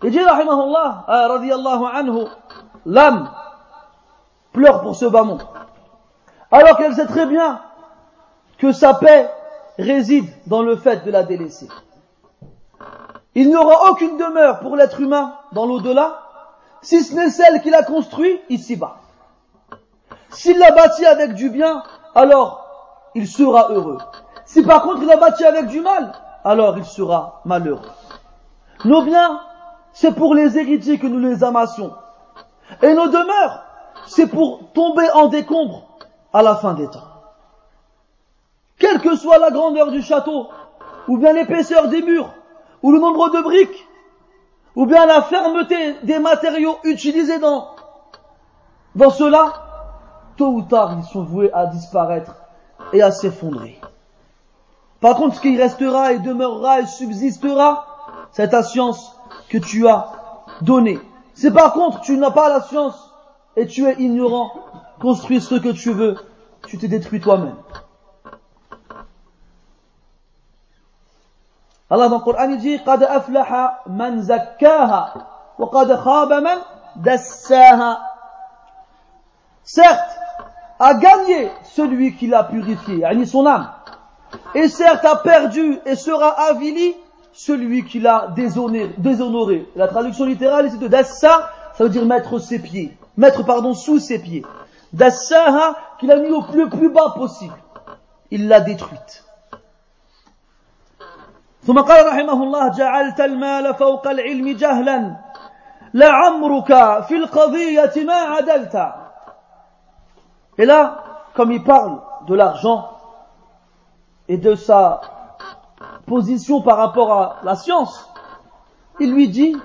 Il dit rahimahullah, radiyallahu anhu, l'âme pleure pour ce bas monde, alors qu'elle sait très bien que sa paix réside dans le fait de la délaisser. Il n'y aura aucune demeure pour l'être humain dans l'au-delà, si ce n'est celle qu'il a construite ici-bas. S'il l'a bâti avec du bien, alors il sera heureux. Si par contre il l'a bâti avec du mal, alors il sera malheureux. Nos biens, c'est pour les héritiers que nous les amassions. Et nos demeures, c'est pour tomber en décombre à la fin des temps. Quelle que soit la grandeur du château, ou bien l'épaisseur des murs, ou le nombre de briques, ou bien la fermeté des matériaux utilisés dans cela, tôt ou tard, ils sont voués à disparaître et à s'effondrer. Par contre, ce qui restera et demeurera et subsistera, c'est ta science que tu as donnée. Si par contre tu n'as pas la science et tu es ignorant, construis ce que tu veux, tu te détruis toi-même. Allah dans le Coran il dit قَدْ أَفْلَحَ مَنْ زَكَّاهَا وَقَدْ خَابَ مَنْ دَسَّاهَا. Certes, a gagné celui qui l'a purifié, yani son âme. Et certes, a perdu et sera avili celui qui l'a déshonoré. La traduction littérale ici de dassa, ça veut dire mettre sous ses pieds. Dassaha, qu'il a mis au plus bas possible. Il l'a détruite. ثم قال رحمه الله جعلت المال فوق العلم جهلا لعمرك في القضية ما عدلت. Et là, comme il parle de l'argent et de sa position par rapport à la science, il lui dit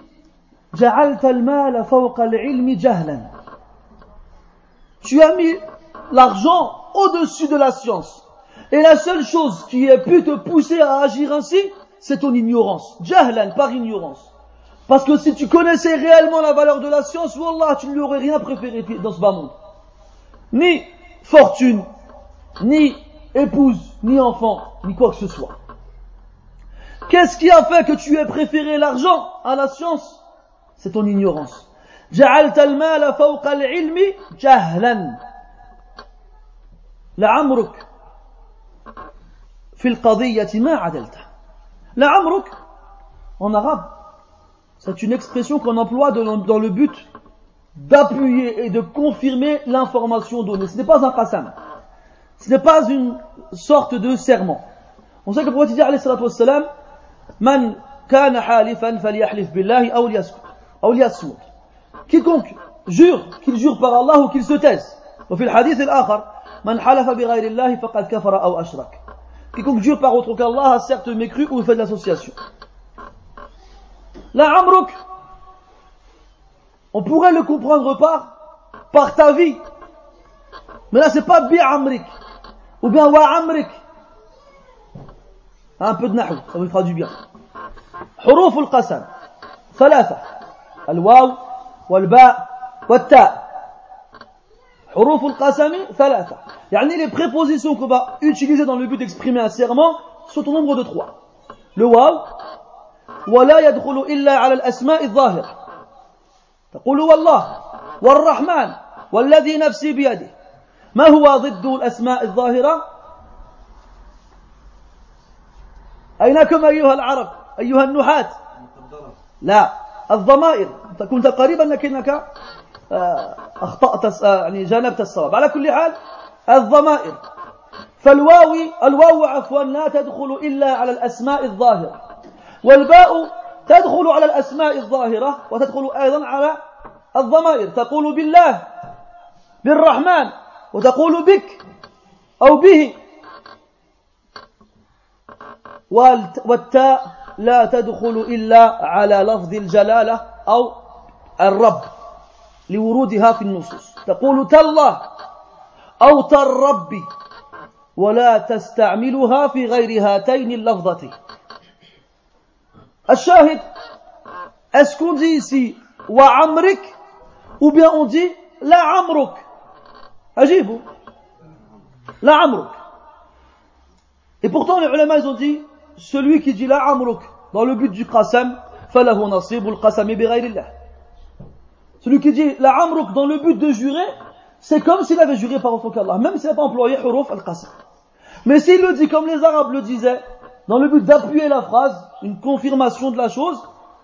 جعلت المال فوق العلم جهلا. Tu as mis l'argent au-dessus de la science. Et la seule chose qui ait pu te pousser à agir ainsi, c'est ton ignorance. Jahlan, par ignorance. Parce que si tu connaissais réellement la valeur de la science, wallah, tu ne lui aurais rien préféré dans ce bas monde. Ni fortune, ni épouse, ni enfant, ni quoi que ce soit. Qu'est-ce qui a fait que tu aies préféré l'argent à la science? C'est ton ignorance. جعلت المال فوق العلم جهلا. لعمرك في القضية ما عدلت. لعمرك, en arabe, c'est une expression qu'on emploie dans le but d'appuyer et de confirmer l'information donnée. Ce n'est pas un qasam. Ce n'est pas une sorte de serment. On sait que le prophète dit, alayhi salatu wassalam, man kana halifan falyahlif billahi aw liyasmut. Quiconque jure, qu'il jure par Allah ou qu'il se taise. وفي الحديث الآخر من حلف بغير الله فقد كفر أو أشرك. Quiconque jure par autre qu'Allah a certes mécru ou fait de l'association. La amruk, on pourrait le comprendre par ta vie. Mais là c'est pas bi amrik ou bien wa amrik. Un peu de nahou, ça vous fera du bien. حروف القسم ثلاثة الواو والباء والتاء. حروف القسم ثلاثة. يعني les prépositions qu'on va utiliser dans le but d'exprimer un serment sont au nombre de 3. Le waw ولا يدخل إلا على الأسماء الظاهرة. تقول والله والرحمن والذي نفسي بيده. ما هو ضد الأسماء الظاهرة؟ أينكم أيها العرب أيها النحاة؟ لا الضمائر. كنت قريبا لكنك أخطأت يعني جانبت الصواب. على كل حال الضمائر. الواو عفوا لا تدخل إلا على الأسماء الظاهرة. والباء تدخل على الأسماء الظاهرة وتدخل أيضا على الضمائر. تقول بالله بالرحمن وتقول بك أو به. والتاء لا تدخل إلا على لفظ الجلالة أو الرب لورودها في النصوص. تقول تالله أو تالرب ولا تستعملها في غير هاتين اللفظتين. الشاهد, est-ce qu'on dit ici wa amrik ou bien on dit la amruk? Ajibou, la amruk. Et pourtant les ulama ils ont dit celui qui dit la amruk dans le but du qasam falahu nasibul qasami bi ghayrillah. Celui qui dit la amruk dans le but de jurer, c'est comme s'il avait juré par autre qu'Allah, même s'il n'a pas employé huruf al-qasam. Mais s'il le dit comme les Arabes le disaient, dans le but d'appuyer la phrase, une confirmation de la chose,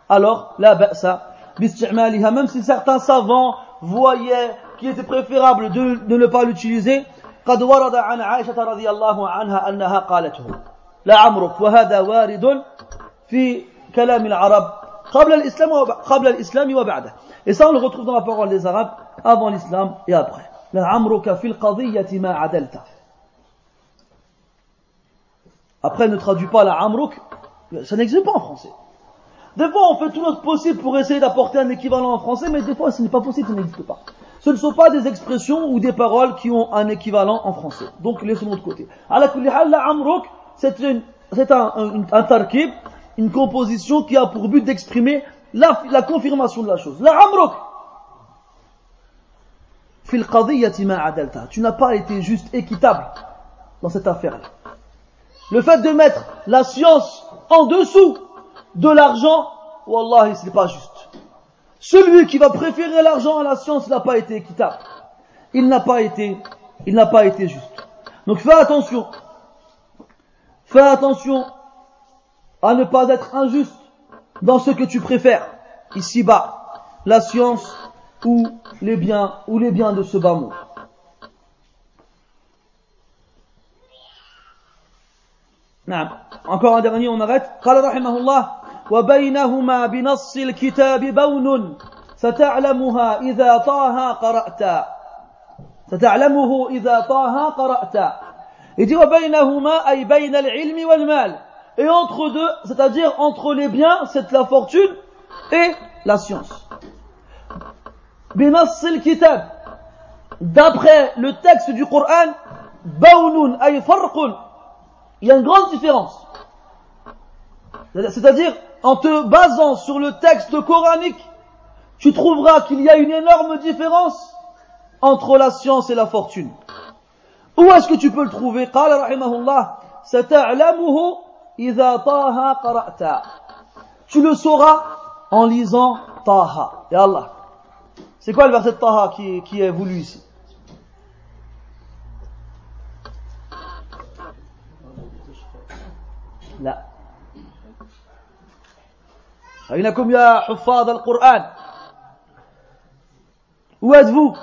alors la ba'sa bisti'maliha, même si certains savants voyaient qu'il était préférable de ne pas l'utiliser. قد ورد عن عائشة رضي الله عنها أنها قالته لا عمرك وهذا وارد في كلام العرب قبل الإسلام وبعده. Et ça on le retrouve dans la parole des Arabes avant l'islam et après. لا عمرك في القضية ما عدلت. Après, ne traduit pas la amruk, ça n'existe pas en français. Des fois, on fait tout notre possible pour essayer d'apporter un équivalent en français, mais des fois, ce n'est pas possible, ça n'existe pas. Ce ne sont pas des expressions ou des paroles qui ont un équivalent en français. Donc, laissons-nous de côté. Ala kulli hal, la amruk, c'est un tarkib, une composition qui a pour but d'exprimer la confirmation de la chose. La amruk, fil qadiyyati ma adalta. Tu n'as pas été juste équitable dans cette affaire-là. Le fait de mettre la science en dessous de l'argent, wallahi, ce n'est pas juste. Celui qui va préférer l'argent à la science n'a pas été équitable. Il n'a pas été juste. Donc fais attention à ne pas être injuste dans ce que tu préfères, ici-bas, la science ou les biens de ce bas monde. نعم. Encore un dernier, on arrête. قال رحمه الله وبينهما بنص الكتاب بون ستعلمها إذا طه قرأت. ستعلمه إذا طه قرأت. Il dit وبينهما أي بين العلم والمال. Et entre deux, c'est-à-dire entre les biens, c'est la fortune et la science. بنص الكتاب. D'après le texte du Coran, بون أي فرق. Il y a une grande différence. C'est-à-dire, en te basant sur le texte coranique, tu trouveras qu'il y a une énorme différence entre la science et la fortune. Où est-ce que tu peux le trouver? قال رحمه الله ستعلمه إذا طه قرأت. Tu le sauras en lisant Taha. Ya Allah. C'est quoi le verset de Taha qui est voulu ici? لا. أينكم يا حفاظ القرآن؟ Où êtes-vous?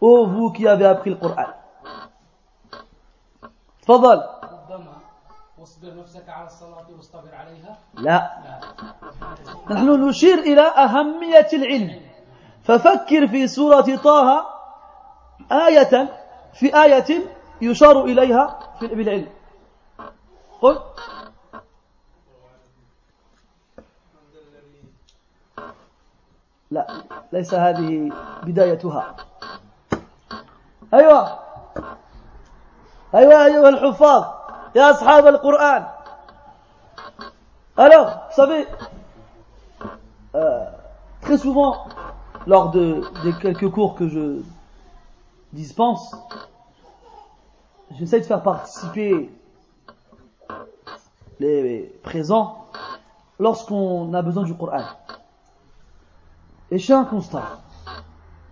Oh, vous qui avez appris le Coran. تفضل. لا. نحن نشير إلى أهمية العلم. ففكر في سورة طه آية في آية يشار إليها بالعلم. قل. لا، ليس هذه بدايتها. أيوة أيها الحفاظ يا أصحاب القرآن. Alors, vous savez, très souvent, lors des quelques cours que je dispense, j'essaie de faire participer les présents lorsqu'on a besoin du Coran. Et j'ai un constat,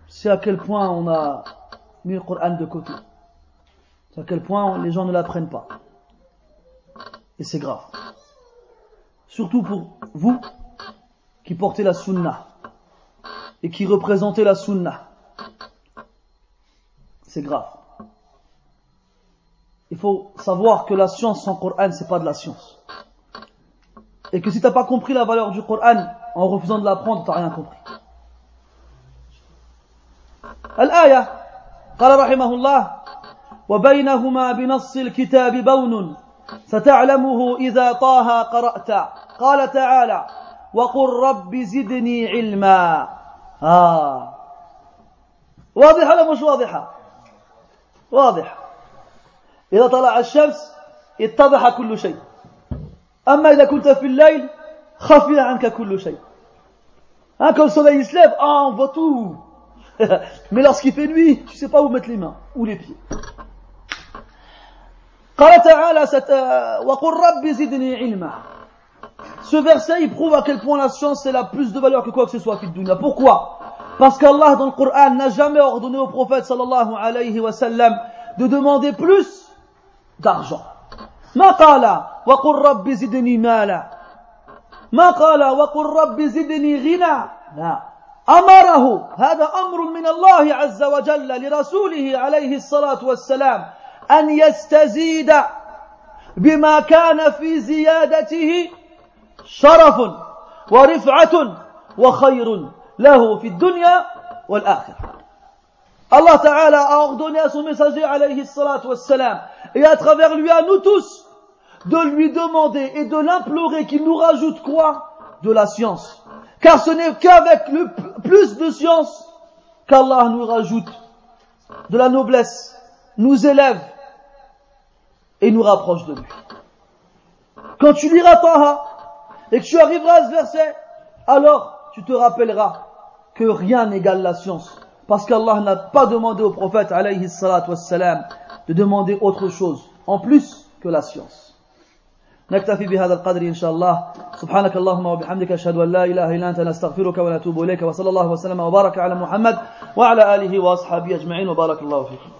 c'est à quel point on a mis le Coran de côté, c'est à quel point les gens ne l'apprennent pas. Et c'est grave. Surtout pour vous qui portez la Sunna et qui représentez la Sunna. C'est grave. Il faut savoir que la science sans Coran, c'est pas de la science. Et que si t'as pas compris la valeur du Coran en refusant de l'apprendre, t'as rien compris. الآية قال رحمه الله وبينهما بنص الكتاب بون ستعلمه إذا طه قرأت قال تعالى وقل رب زدني علما. واضحة ولا مش واضحة؟ واضح. إذا طلع الشمس اتضح كل شيء، أما إذا كنت في الليل خفي عنك كل شيء. Quand le soleil se lève, on voit tout. Mais lorsqu'il fait nuit, tu sais pas où mettre les mains ou les pieds. قال تعالى وقل رب زدني علما. Ce verset, il prouve à quel point la science est la plus de valeur que quoi que ce soit في الدنيا. Pourquoi? Parce qu'Allah dans le Coran n'a jamais ordonné au prophète sallallahu alayhi wa sallam de demander plus d'argent. ما قال وقل رب زدني مالا، ما قال وقل رب زدني غنى، لا، أمره، هذا أمر من الله عز وجل لرسوله عليه الصلاة والسلام أن يستزيد بما كان في زيادته شرف ورفعة وخير له في الدنيا والآخرة. Allah Ta'ala a ordonné à son messager alayhi salatu wassalam et à travers lui à nous tous de lui demander et de l'implorer qu'il nous rajoute quoi? De la science. Car ce n'est qu'avec le plus de science qu'Allah nous rajoute de la noblesse, nous élève et nous rapproche de lui. Quand tu liras Taha et que tu arriveras à ce verset, alors tu te rappelleras que rien n'égale la science. Parce qu'Allah n'a pas demandé au prophète alayhi salatu wassalam de demander autre chose en plus que la science. نكتفي بهذا القدر إن شاء الله. سبحانك اللهم وبحمدك أشهد أن لا إله إلا أنت نستغفرك ونتوب إليك وصلى الله وسلم وبارك على محمد وعلى آله وأصحابه أجمعين وبارك الله فيكم.